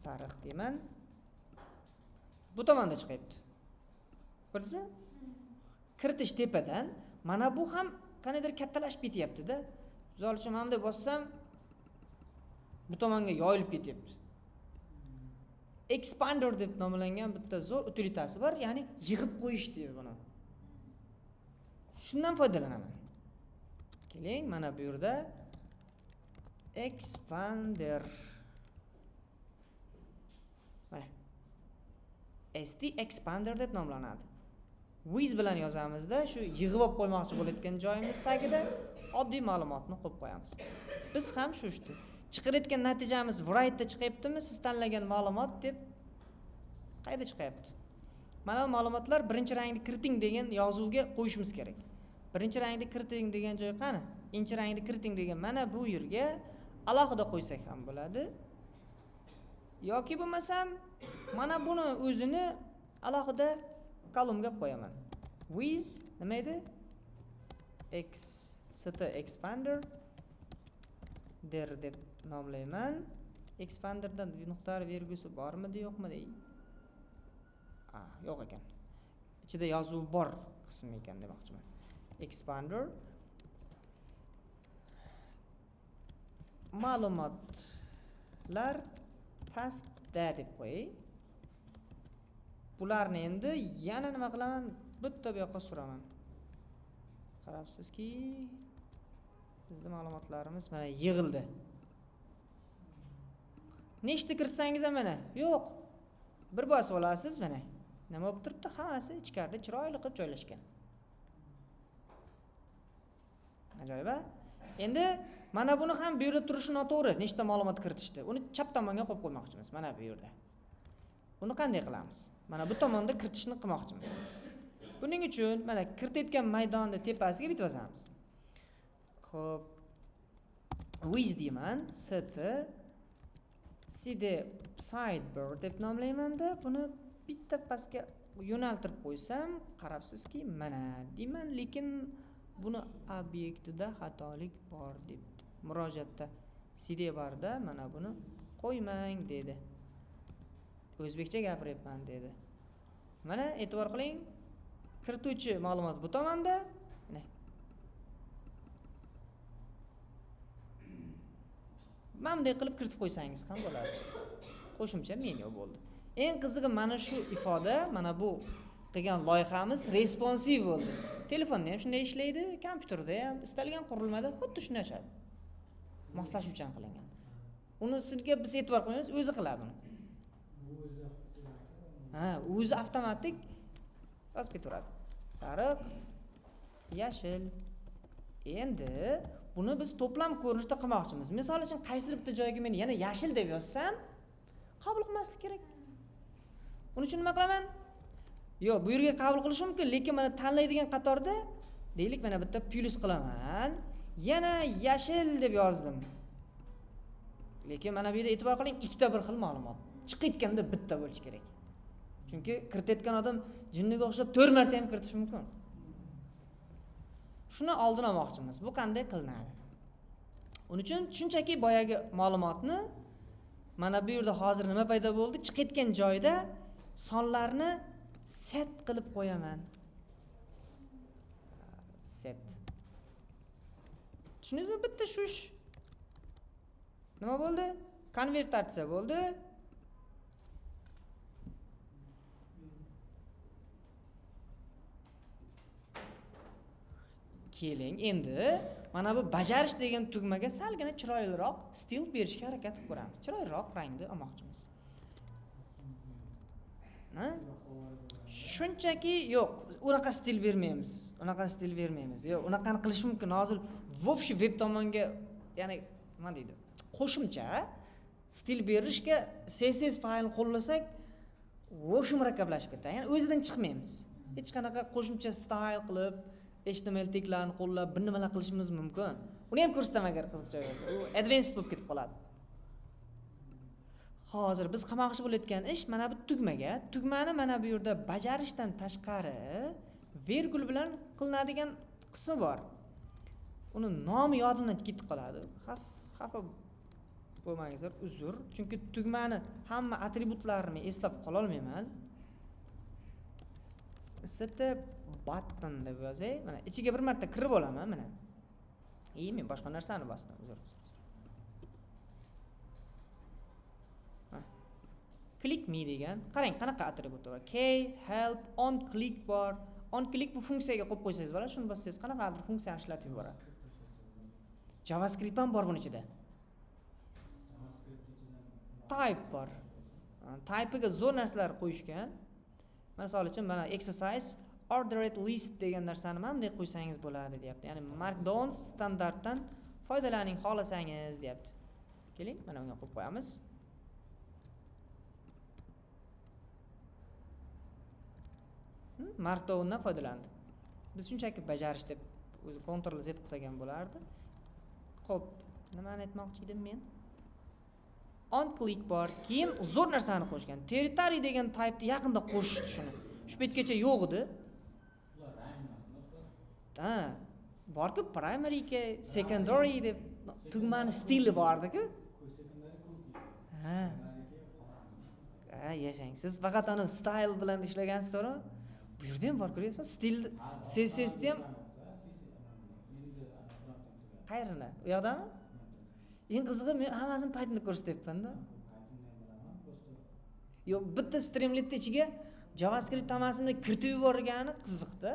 sariq deyman. Bu tomonda chiqyapti. Ko'rdingizmi? Kiritish tepadan, mana bu ham qanaqadir kattalashib ketyapti-da. Misol uchun mana bunday bossam, bu tomonga yoyilib ketyapti. Expander deb nomlangan bitta zo'r utilitasi bor, ya'ni yig'ib qo'yish deydi buni. Shundan foydalanaman. Keling, mana bu yerda expander. Mana ST expander deb nomlanadi. With bilan yozamizda, shu yig'ib olib qo'ymoqchi bo'layotgan joyimiz tagida oddiy ma'lumotni qo'yib qo'yamiz. Biz ham shu ishni chiqarayotgan natijamiz write da chiqyaptimi, siz tanlagan ma'lumot deb qayda chiqyapti? Mana bu ma'lumotlar birinchi rangni kiriting degan yozuvga qo'yishimiz kerak. Birinchi rangni kiriting degan joy qani? Ikkinchi rangni kiriting degan mana bu yerga alohida qo'ysak ham bo'ladi. Yoki bo'lmasam, mana buni o'zini alohida kolumnga qo'yaman. With nima edi? st expander der deb nomlayman. Expanderdan nuqta vergusi bormidi, yo'qmidi? Yo'q ekan. Ichida yozuv bor qismi ekan demoqchiman. Expander ma'lumotlar pastda deb qo'yay. Bularni endi yana nima qilaman? Bitta bu yoqqa suraman. Qarabsizki, bizning ma'lumotlarimiz mana yig'ildi. Nechta kiritsangiz ham mana, yo'q. Bir bosib olasiz mana. Nima bo'lib turibdi? Hammasi ichkarida chiroyli qilib joylashgan. Ajoyib. Endi mana buni ham bu yerda turishi noto'g'ri. Nechta ma'lumot kiritishdi. Uni chap tomonga qo'yib qo'ymoqchimiz. Mana bu yerda. Buni qanday qilamiz? Mana bu tomonda kiritishni qilmoqchimiz. Buning uchun mana kiritayotgan maydonni tepasiga bitta yozamiz. Xo'p. With deyman, st sidebar deb nomlayman-da, buni bitta pastga yo'naltirib qo'ysam, qarabsizki, mana deyman, lekin buni obyektida xatolik bor debdi. Murojaatda sidebarda mana buni qo'ymang dedi. O'zbekcha gapiryapman dedi. Mana e'tibor qiling, kirituvchi ma'lumot bu tomonda. Mana bunday qilib kiritib qo'ysangiz ham bo'ladi. Qo'shimcha menyu bo'ldi. Eng qizig'i mana shu ifoda, mana bu qilgan loyihamiz responsive bo'ldi. Telefonda ham shunday ishlaydi, kompyuterda ham, istalgan qurilmada xuddi shunday ishlaydi. Moslashuvchan qilingan. Unisiga biz e'tibor qo'yamiz, o'zi qiladi uni. O'zi avtomatik yozib ketaveradi. Sariq, yashil. Endi buni biz to'plam ko'rinishda qilmoqchimiz. Misol uchun qaysidir bitta joyga men yana yashil deb yozsam, qabul qilmaslik kerak. Uning uchun nima qilaman? Yo'q, bu yerga qabul qilish mumkin, lekin mana tanlaydigan qatorda Deylik mana bitta plus qilaman. Yana yashil deb yozdim. Lekin mana bu yerda e'tibor qiling, ikkita bir xil ma'lumot. Chiqayotganda bitta bo'lishi kerak. Chunki kiritayotgan odam jinniga o'xshab 4 marta ham kiritish mumkin. Shuni oldin olmoqchimiz. Bu qanday qilinadi? Uning uchun shunchaki boyagi ma'lumotni mana bu yerda hozir nima paydo bo'ldi? Chiqayotgan joyda sonlarni set qilib qo'yaman. Set. Tushundingizmi? Bitta shush. Nima bo'ldi? Konvertatsiya bo'ldi. Keling, endi mana bu bajarish degan tugmaga salgina chiroyliroq stil berishga harakat qilib ko'ramiz. Chiroyliroq rangni olmoqchimiz. Ha? Shunchaki yo'q, unaqa stil bermaymiz. Yo'q, unaqani qilish mumkin. Hozir vobshe web tomonga, ya'ni nima deydi? Qo'shimcha stil berishga CSS faylni qo'llasak, vobshe murakkablashib ketadi. Ya'ni o'zidan chiqmaymiz. Hech qanaqa qo'shimcha style qilib HTML teklarni qo'llab bir nimalar qilishimiz mumkin. Uni ham ko'rsataman agar qiziq joyi bo'lsa. U advanced bo'lib ketib qoladi. Hozir biz qilmoqchi bo'layotgan ish mana bu tugmaga, tugmani mana bu yerda bajarishdan tashqari virgul bilan qilinadigan qismi bor. Uni nomi yodimdan ketib qoladi. Xafa bo'lmangizlar, uzr. Chunki tugmani hamma atributlarini eslab qola olmayman. Set button deb yozay. Mana ichiga bir marta kirib olaman mana. Men boshqa narsani bosdim. Uzr. Click me degan. Qarang, qanaqa atribut bor. Key, help, on click bor. On click bu funksiyaga qo'yib qo'ysangiz bo'ladi. Shuni bossangiz qanaqadir funksiyani ishlatib yuboradi. JavaScript ham bor buning ichida. Type bor. Type'iga zo'r narsalar qo'yishgan. Misol uchun mana exercise ordered list degan narsani ham bunday qo'ysangiz bo'ladi, deyapti. Ya'ni Markdown standartdan foydalaning xohlasangiz, deyapti. Keling, mana bunga qo'yib qo'yamiz. Markdowndan foydalandi. Biz shunchaki bajarish deb o'zi Ctrl Z qilsak ham bo'lardi. Xo'p, nimani aytmoqchi edim men? On click bor. Keyin zo'r narsani qo'shgan. Territory degan type'ni yaqinda qo'shishdi shuni. Shu paytgacha yo'q edi. Ha, bor-ku primary ga, secondary deb tugmani stili bor-ku. Ha. Yashang. Siz faqat ana style bilan ishlagansiz, to'g'rimi? Bu yerda ham bor, ko'ryapsizmi? Stil CSS da ham qayerda? U yoqdami? Eng qizig'i men hammasini Pythonda ko'rsatyapman-da. Yo'q, bitta Streamlit ichiga JavaScript hammasini kiritib yuborgani qiziqda.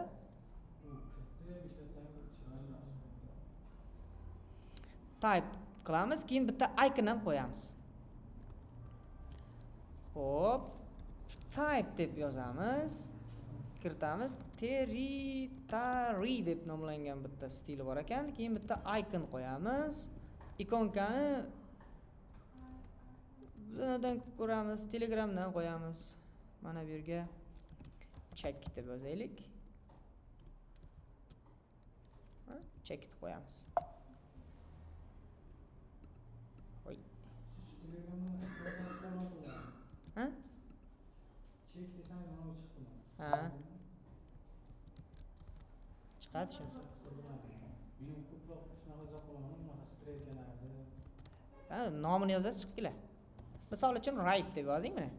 Type qilamiz, keyin bitta icon ham qo'yamiz. Xo'p, type deb yozamiz. Kiritamiz. Territory deb nomlangan bitta stil bor ekan. Keyin bitta icon qo'yamiz. Ikonkani bunadan ko'ramiz, Telegramdan qo'yamiz. Mana bu yerga check deb yozaylik. Check deb qo'yamiz. Voy. Ha? Check desangiz mana bu chiqdi. Ha. Chiqadi shu. Mening ko'proq shunaqa izoh qilaman, unaqa streytlarni. Ha, nomini yozasiz chiqib keladi. Misol uchun write deb yozing mana.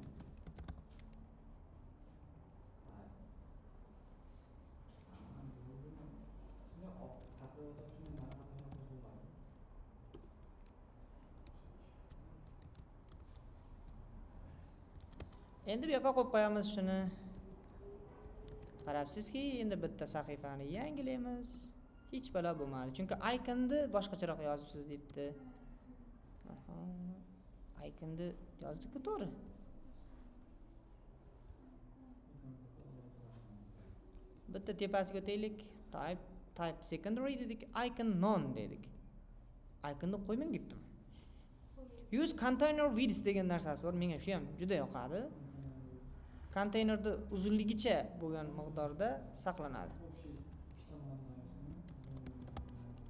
Endi bu yoqqa qo'yib qo'yamiz shuni. Qarabsizki, endi bitta sahifani yangilaymiz. Hech balo bo'lmadi. Chunki iconni boshqacharoq yozibsiz debdi. Aha. Iconni yozdik-ku, to'g'ri. Bitta tepasiga o'taylik. Type secondary dedik, icon none dedik. Iconni qo'ymang debdim. Use container width degan narsasi bor. Menga shu ham juda yoqadi. Konteynerda uzunligicha bo'lgan miqdorda saqlanadi.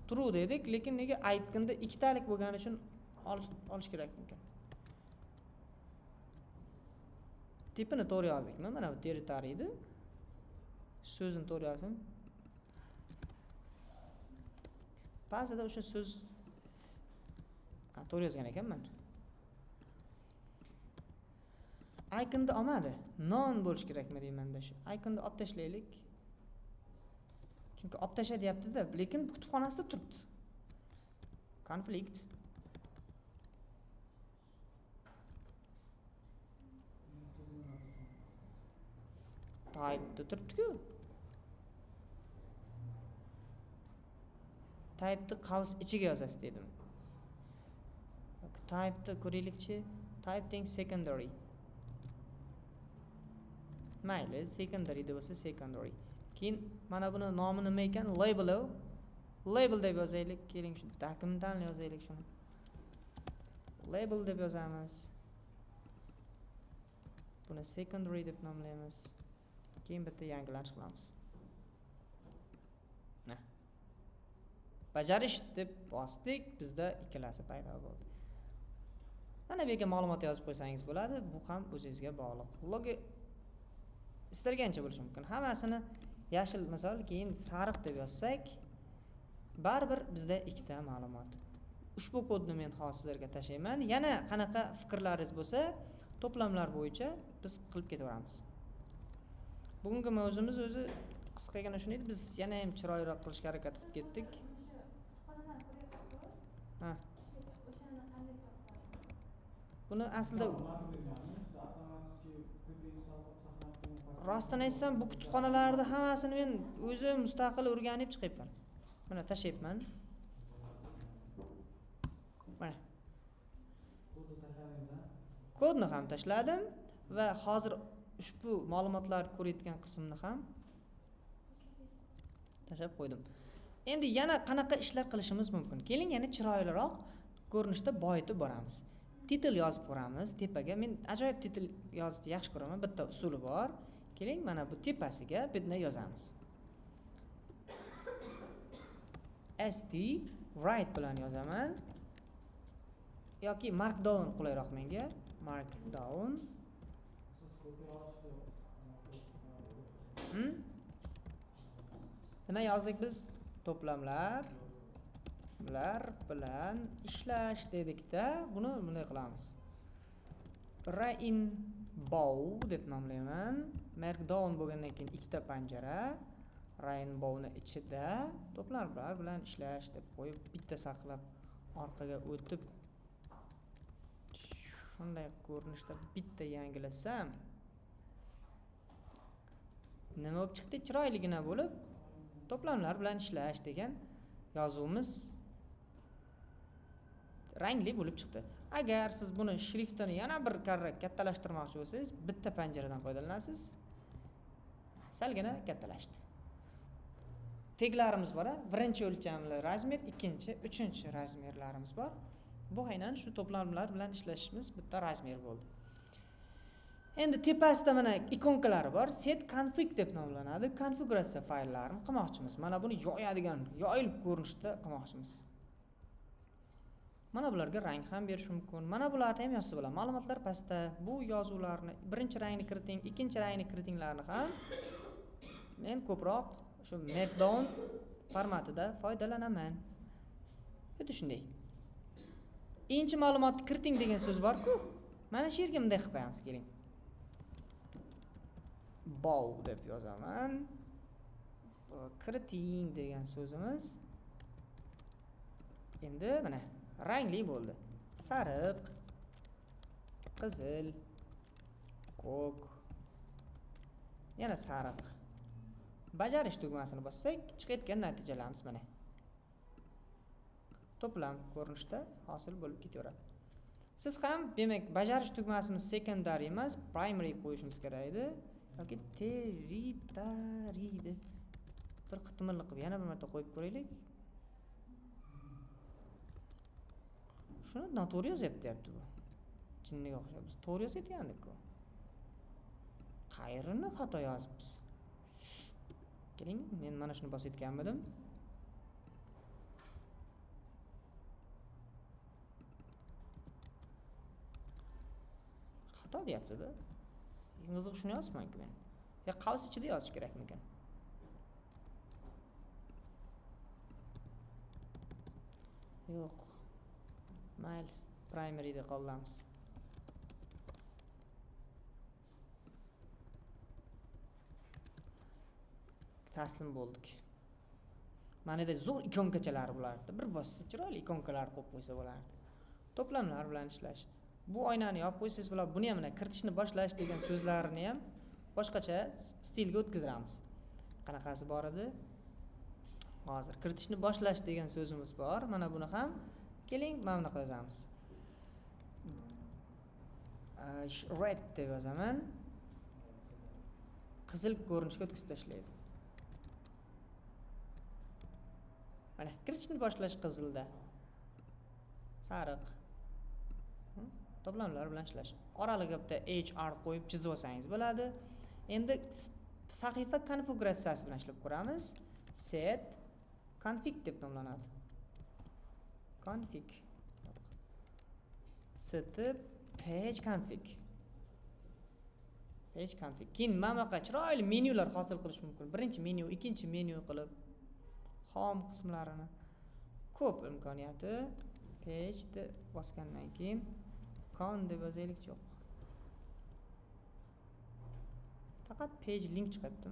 true dedik, lekin nega aytganda ikkitalik bo'lgani uchun olish kerak ekan. Tipini to'g'ri yozdikmi? Mana bu territory edi. So'zni to'g'ri yozdim. Ba'zida o'sha so'z to'g'ri yozgan ekanman. Icon'da olmadi. Non bo'lish kerakmi deymanda shu. Icon'da olib tashlaylik. Chunki olib tasha deyapti-da, lekin kutubxonasida turibdi. Conflict. Type'da turibdi-ku. Type'ni qavs ichiga yozasiz dedim. Type'ni ko'raylikchi. Type deng secondary. Mayli, secondary deb bo'lsa secondary. Keyin mana buni nomi nima ekan? Label. Label deb yozaylik. Keling shu documentdan yozaylik shuni. Label deb yozamiz. Buni secondary deb nomlaymiz. Keyin bitta yangilanish qilamiz. Bajarish deb bosdik, bizda ikkalasi paydo bo'ldi. Mana bu yerga ma'lumot yozib qo'ysangiz bo'ladi, bu ham o'zingizga bog'liq. Logo istalgancha bo'lishi mumkin. Hammasini yashil misol, keyin sariq deb yozsak, baribir bizda ikkita ma'lumot. Ushbu kodni men hozir sizlarga tashlayman. Yana qanaqa fikrlaringiz bo'lsa, to'plamlar bo'yicha biz qilib ketaveramiz. Bugungi mavzumiz o'zi qisqagina shunday edi. Biz yana ham chiroyliroq qilishga harakat qilib ketdik. Ha. Buni aslida rostini aytsam, bu kutubxonalarda hammasini men o'zim mustaqil o'rganib chiqyapman. Mana tashlayapman. Mana. Kodni ham tashladim va hozir ushbu ma'lumotlarni ko'rayotgan qismni ham tashlab qo'ydim. Endi yana qanaqa ishlar qilishimiz mumkin? Keling, yana chiroyliroq ko'rinishda boyitib boramiz. Titel yozib qo'yamiz tepaga. Men ajoyib titel yozishni yaxshi ko'raman. Bitta usuli bor. Keling, mana bu tepasiga bitni yozamiz. st write bilan yozaman. Yoki markdown qulayroq menga. Markdown. Nima yozdik biz? To'plamlar bilan ishlash dedikda, buni bunday qilamiz. Rainbow deb nomlayman. Markdown bo'lgandan keyin ikkita panjara. Rainbow'ni ichida to'plamlar bilan ishlash deb qo'yib, bitta saqlab orqaga o'tib shunday ko'rinishda bitta yangilasam nima bo'lib chiqdi? Chiroyligina bo'lib to'plamlar bilan ishlash degan yozuvimiz rangli bo'lib chiqdi. Agar siz buni shriftini yana bir karra kattalashtirmoqchi bo'lsangiz, bitta panjaradan foydalanasiz. Salgina kattalashdi. Teglarimiz bor, birinchi o'lchamli razmer, ikkinchi, uchinchi razmerlarimiz bor. Bu aynan shu to'plamlar bilan ishlashimiz bitta razmer bo'ldi. Endi tepasida mana ikonkalari bor. Set config deb nomlanadi. Konfiguratsiya fayllarini qilmoqchimiz. Mana buni yoyadigan, yoyilib ko'rinishda qilmoqchimiz. Mana bularga rang ham berish mumkin. Mana bularni ham yozsa bo'ladi. Ma'lumotlar pastda bu yozuvlarni birinchi rangni kiriting, ikkinchi rangni kiritinglarni ham men ko'proq shu Markdown formatida foydalanaman. Xuddi shunday. Birinchi ma'lumotni kiriting degan so'z bor-ku. Mana shu yerga bunday qilib qo'yamiz, keling. Bow deb yozaman. Kiriting degan so'zimiz endi mana rangli bo'ldi. Sariq, qizil, ko'k, yana sariq. Bajarish tugmasini bossak, chiqayotgan natijalarimiz mana. To'plam ko'rinishda hosil bo'lib ketaveradi. Siz ham demak bajarish tugmasimiz secondary emas, primary qo'yishimiz kerak edi. Yoki territory deb bir qitmirlik qilib yana bir marta qo'yib ko'raylik. Shuni noto'g'ri yozyapti bu. Jinniga o'xshab biz to'g'ri yozayotgandik-ku. Qayrini xato yozibmiz? Keling, men mana shuni bosayotganmidim. xato deyapti-da. Qiziq shuni yozibman-ku men. Ya qavs ichida yozish kerakmikan? Yo'q. Mayli, primaryda qolamiz. Taslim bo'ldik. Mana bu zo'r ikonkachalari bo'lardi. Bir bossa chiroyli ikonkalar qo'yib qo'ysa bo'lardi. To'plamlar bilan ishlash. Bu oynani yopib qo'ysangiz bo'ladi. Buni ham mana kiritishni boshlash degan so'zlarni ham boshqacha stilga o'tkazamiz. Qanaqasi bor edi? Hozir kiritishni boshlash degan so'zimiz bor. Mana buni ham keling, mana bunaqa yozamiz. Red deb yozaman. Qizil ko'rinishga o'tkazib tashlaydi. Mana kiritishni boshlash qizilda. Sariq. To'plamlar bilan ishlash. Oraliga bitta HR qo'yib chizib olsangiz bo'ladi. Endi sahifa konfiguratsiyasi bilan ishlab ko'ramiz. Set config deb nomlanadi. Config. Set page config. Page config. Keyin mana bunaqa chiroyli menyular hosil qilish mumkin. Birinchi menyu, ikkinchi menyu qilib home qismlarini ko'p imkoniyati. Page deb bosgandan keyin con deb yozaylik yo'q. Faqat page link chiqibdi.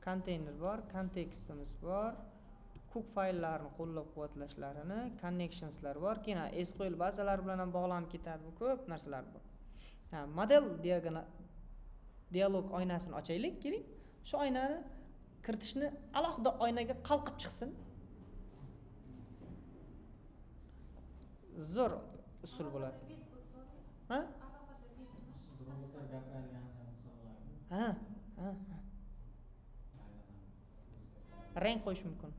Container bor, kontextimiz bor. Cook fayllarni qo'llab-quvvatlashlarini, connectionslar bor. Keyin SQL bazalari bilan ham bog'lanib ketadi. Bu ko'p narsalar bor. Model dialog oynasini ochaylik, keling. Shu oynani kiritishni alohida oynaga qalqib chiqsin. Zo'r usul bo'ladi. Ha? Robotlar gapiradiganini hisoblaydi. Ha. Rang qo'yish mumkin.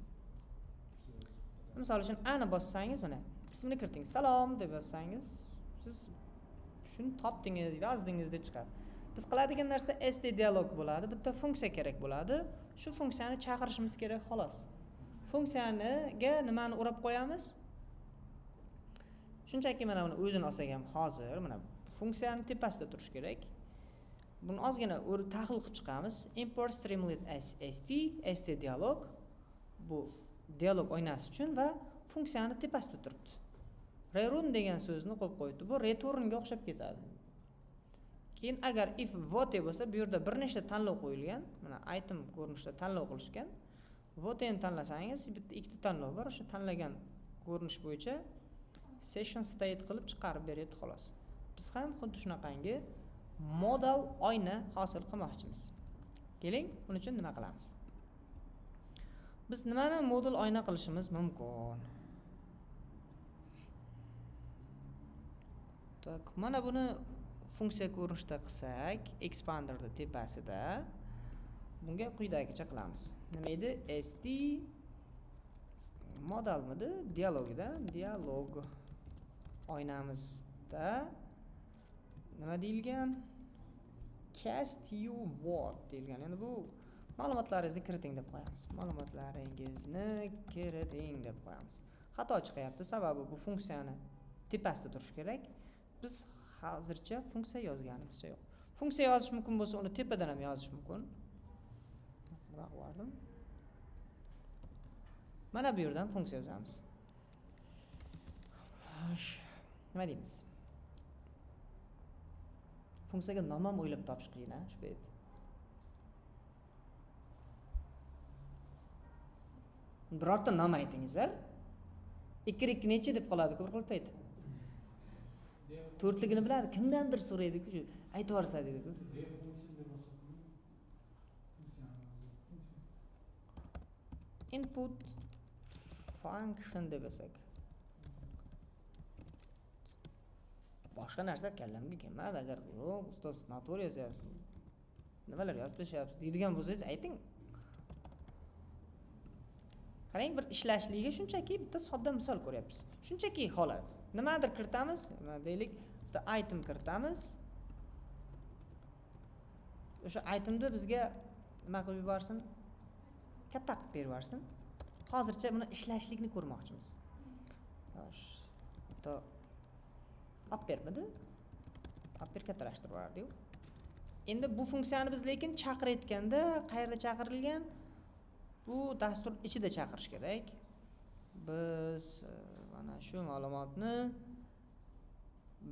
Misol uchun ana bossangiz mana ismini kiriting. Salom deb yozsangiz, siz shuni topdingiz, yozdingiz deb chiqadi. Biz qiladigan narsa st dialog bo'ladi. Bitta funksiya kerak bo'ladi. Shu funksiyani chaqirishimiz kerak xolos. Funksiyaniga nimani o'rab qo'yamiz? Shunchaki mana buni o'zini olsak ham hozir mana funksiyani tepasida turish kerak. Buni ozgina tahlil qilib chiqamiz. Import streamlit st dialog bu dialog oynasi uchun va funksiyani tepasida turibdi. Return degan so'zni qo'yib qo'ydi. Bu returnga o'xshab ketadi. Keyin agar if vote bo'lsa, bu yerda bir nechta tanlov qo'yilgan. Mana item ko'rinishda tanlov qilishgan. Vote'ni tanlasangiz, bitta ikkita tanlov bor. O'sha tanlagan ko'rinish bo'yicha session state qilib chiqarib beradi xolos. Biz ham xuddi shunaqangi model oyna hosil qilmoqchimiz. Keling, buning uchun nima qilamiz? Biz nimani model oyna qilishimiz mumkin? Tak, mana buni funksiya ko'rinishda qilsak, expanderda tepasida bunga quyidagicha qilamiz. Nima edi? st modelmidi? Dialogida, dialog oynamizda nima deyilgan? Cast you what deyilgan. Endi bu ma'lumotlaringizni kiriting deb qo'yamiz. Ma'lumotlaringizni kiriting deb qo'yamiz. Xato chiqyapti, sababi bu funksiyani tepasida turish kerak. Biz hozircha funksiya yozganimizcha yo'q. Funksiya yozish mumkin bo'lsa, uni tepadan ham yozish mumkin. Nima qilardim? Mana bu yerdan funksiya yozamiz. Nima deymiz? Funksiyaga nom ham o'ylab topish qiyin, shu bet. Birorta nom aytingizlar. Ikkirik necha deb qoladi, ko'p qilib to'rtligini biladi, kimdandir so'raydi-ku, shu aytib yuborsa deydi-ku. Input function deb yo'sak. Boshqa narsa kallamga kelmadi. Agar yo'q, ustoz noto'g'ri yozyapsiz. Nimalar yozib tashyapsiz deydigan bo'lsangiz ayting. Qarang, bir ishlashligiga shunchaki bitta sodda misol ko'ryapmiz. Shunchaki holat. Nimadir kiritamiz, nima deylik, bitta item kiritamiz. O'sha itemni bizga nima qilib yuborsin? Katta qilib berib yuborsin. Hozircha buni ishlashlikni ko'rmoqchimiz. Yosh. To uppermidi? Upper kattalashtirib yubordik. Endi bu funksiyani biz lekin chaqirayotganda qayerda chaqirilgan? Bu dastur ichida chaqirish kerak. Biz mana shu ma'lumotni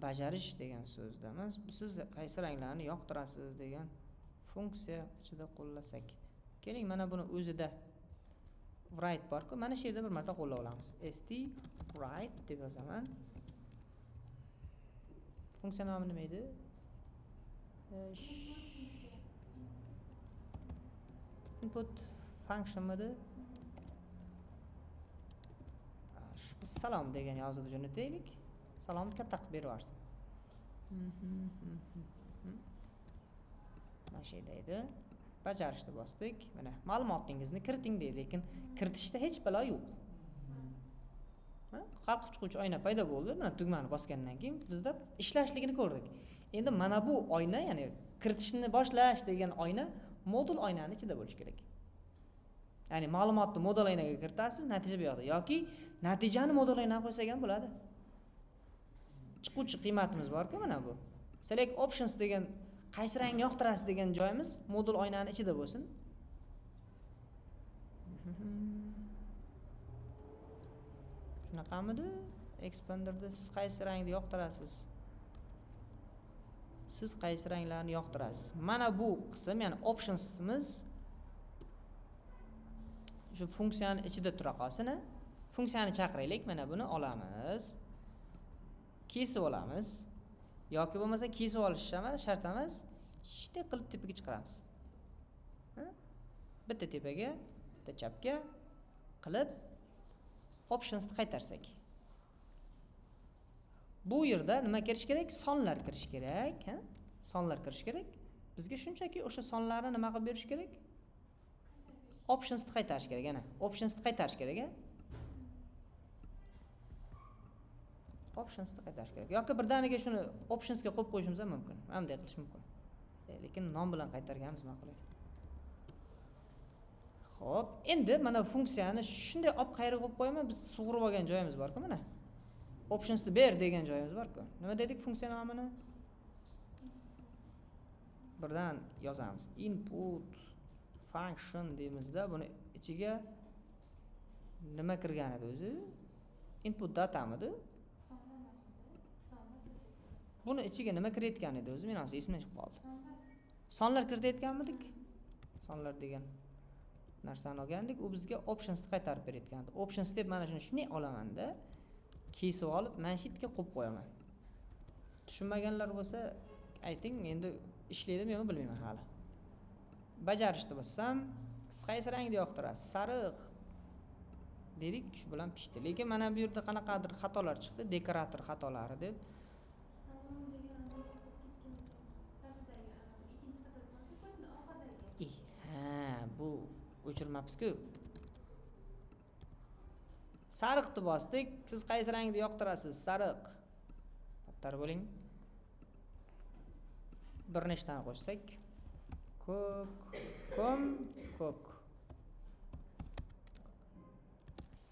bajarish degan so'zdamiz. Siz qaysi ranglarni yoqtirasiz degan funksiya ichida qo'llasak. Keling, mana buni o'zida write bor-ku, mana shu yerda bir marta qo'llab olamiz. st write deb yozaman. Funksiya nomi nima edi? Input function midi? Salom degan yozuvni jo'nataylik. Salomni katta qilib berib yuborsin. Mana shu yerda edi. Bajarishni bosdik. Mana ma'lumotingizni kiriting deydi, lekin kiritishda hech balo yo'q. Qalqib chiquvchi oyna paydo bo'ldi. Mana tugmani bosgandan keyin bizda ishlashligini ko'rdik. Endi mana bu oyna, ya'ni kiritishni boshlash degan oyna modul oynani ichida bo'lishi kerak. Ya'ni ma'lumotni modul oynaga kiritasiz, natija bu yoqda yoki natijani modul oynaga qo'ysak ham bo'ladi. Chiquvchi qiymatimiz bor-ku, mana bu. Select options degan qaysi rangni yoqtirasiz degan joyimiz modul oynani ichida bo'lsin. Shunaqamidi? Expanderda siz qaysi rangni yoqtirasiz? Siz qaysi ranglarni yoqtirasiz? Mana bu qism, ya'ni optionsimiz shu funksiyani ichida tura qolsin. Funksiyani chaqiraylik, mana buni olamiz. Kesib olamiz. Yoki bo'lmasa kesib olish shart emas. Shunday qilib tepaga chiqaramiz. Bitta tepaga, bitta chapga qilib optionsni qaytarsak. Bu yerda nima kirish kerak? Sonlar kirish kerak, ha? Sonlar kirish kerak. Bizga shunchaki o'sha sonlarni nima qilib berish kerak? Optionsni qaytarish kerak, ana. Optionsni qaytarish kerak, ha? Optionsni qaytarish kerak. Yoki birdaniga shuni optionsga qo'yib qo'yishimiz ham mumkin. Bunday qilish mumkin. Lekin nom bilan qaytarganimiz ma'qul edi. Xo'p, endi mana funksiyani shunday olib qayerga qo'yib qo'yaman, biz sug'urib olgan joyimiz bor-ku, mana. Optionsni ber degan joyimiz bor-ku. Nima dedik funksiya nomini? Birdan yozamiz. Input function deymizda, buni ichiga nima kirgan edi o'zi? Input datamidi? Buni ichiga nima kiritgan edi o'zi? Men hozir esimdan chiqib qoldi. Sonlar kiritayotganmidik? Sonlar degan narsani olgandik, u bizga optionsni qaytarib berayotgandi. Options deb mana shuni olamanda kesib olib, mana shu yerga qo'yib qo'yaman. Tushunmaganlar bo'lsa, ayting, endi ishlaydimi yo'qmi bilmayman hali. Bajarishni bo'lsam, siz qaysi rangni yoqtirasiz? Sariq dedik, shu bilan pishdi. Lekin mana bu yerda qanaqadir xatolar chiqdi, dekorator xatolari deb. Bu o'chirmabsiz-ku. Sariqni bosdik. Siz qaysi rangni yoqtirasiz? Sariq. Battar bo'ling. Bir nechtani qo'shsak, ko'k, ko'k.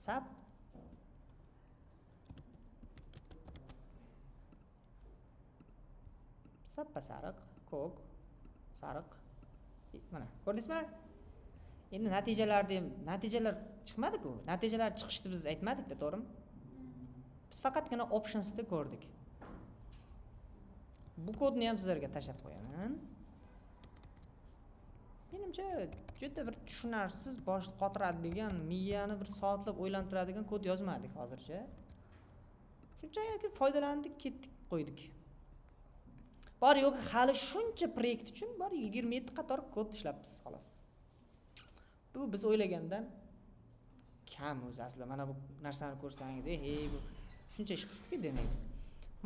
Sap. Sappa sariq, ko'k, sariq. Mana, ko'rdingizmi? Endi natijalar chiqmadi-ku. Natijalar chiqishni biz aytmadik-da, to'g'rimi? Biz faqatgina optionsni ko'rdik. Bu kodni ham sizlarga tashlab qo'yaman. Menimcha juda bir tushunarsiz, bosh qotiradigan, miyani bir soatlab o'ylantiradigan kod yozmadik hozircha. Shunchaki foydalandik, ketdik, qo'ydik. Bor yo'q, hali shuncha proyekt uchun bor 27 qator kod ishlabmiz, xolos. Bu biz o'ylagandan kam o'zi aslida. Mana bu narsani ko'rsangiz, bu shuncha ish qilibdi-ku demaydi.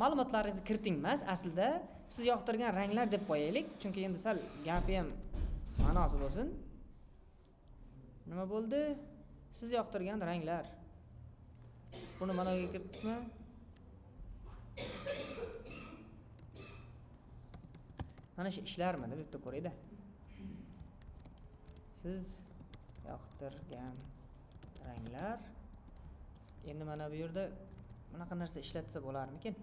Ma'lumotlaringizni kiriting emas, aslida siz yoqtirgan ranglar deb qo'yaylik, chunki endi sal gapi ham ma'nosi bo'lsin. Nima bo'ldi? Siz yoqtirgan ranglar. Buni mana bu kiritdikmi? Mana shu ishlarmidi, bu yerda ko'rayda. Siz yoqtirgan ranglar. Endi mana bu yerda bunaqa narsa ishlatsa bo'larmikin?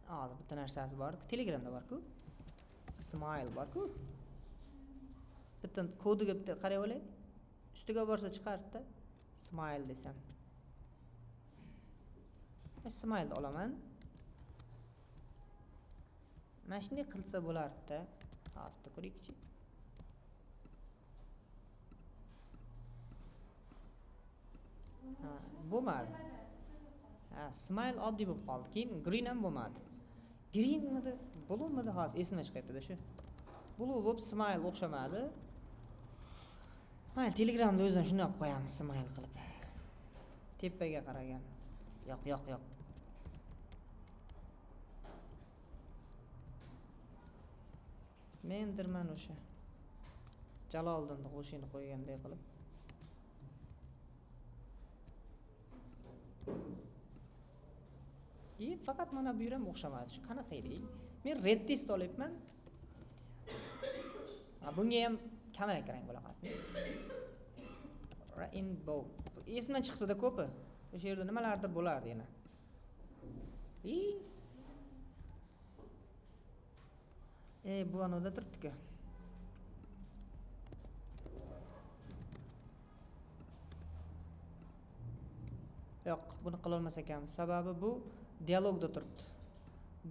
Hozir bitta narsasi bor, Telegramda bor-ku. Smile bor-ku. Bitta kodiga bitta qarab olay. Ustiga borsa chiqardi-da. Smile desam. Smile olaman. Mana shunday qilsa bo'lardi-da. Hozir ko'raylik-chi. Ha, bo'lmadi. Ha, smile oddiy bo'lib qoldi. Keyin green ham bo'lmadi. Greenmidi, bluemidi hozir esimdan chiqyapti-da shu. Blue bo'lib smile o'xshamadi. Mayli, Telegramda o'zim shuni olib qo'yamiz, smile qilib. Tepaga qaragan. Yo'q. Mendirman o'sha. Jaloliddinni qo'shini qo'yganday qilib. Faqat mana bu yerim o'xshamadi. Shu qanaqa edi? Men red test olyapman. Bunga ham kamalak rang bo'laqasi. Rainbow. Esimdan chiqdi-da ko'pi. O'sha yerda nimalardir bo'lardi yana. Bu anoda turibdi-ku. Yo'q, buni qila olmas ekanmiz. Sababi bu dialogda turibdi.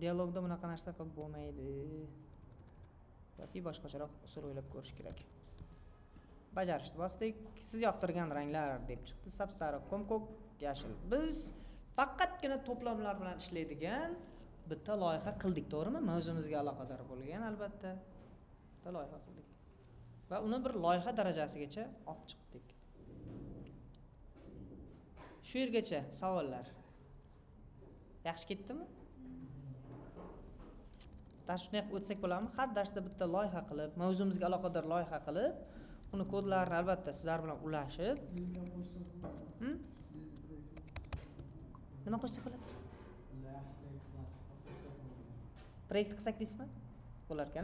Dialogda bunaqa narsa qilib bo'lmaydi. Yoki boshqacharoq usul o'ylab ko'rish kerak. Bajarishni bosdik. Siz yoqtirgan ranglar deb chiqdi. Sap-sariq, ko'm-ko'k, yashil. Biz faqatgina to'plamlar bilan ishlaydigan bitta loyiha qildik, to'g'rimi? Mavzumizga aloqador bo'lgan albatta. Bitta loyiha qildik. Va uni bir loyiha darajasigacha olib chiqdik. Shu yergacha savollar. Yaxshi ketdimi? Shunday o'tsak bo'ladimi? Har darsda bitta loyiha qilib, mavzumizga aloqador loyiha qilib, uni kodlarini albatta sizlar bilan ulashib, nima qo'shsak bo'ladi? Proyekt qilsak deysizmi? Bo'lar ekan.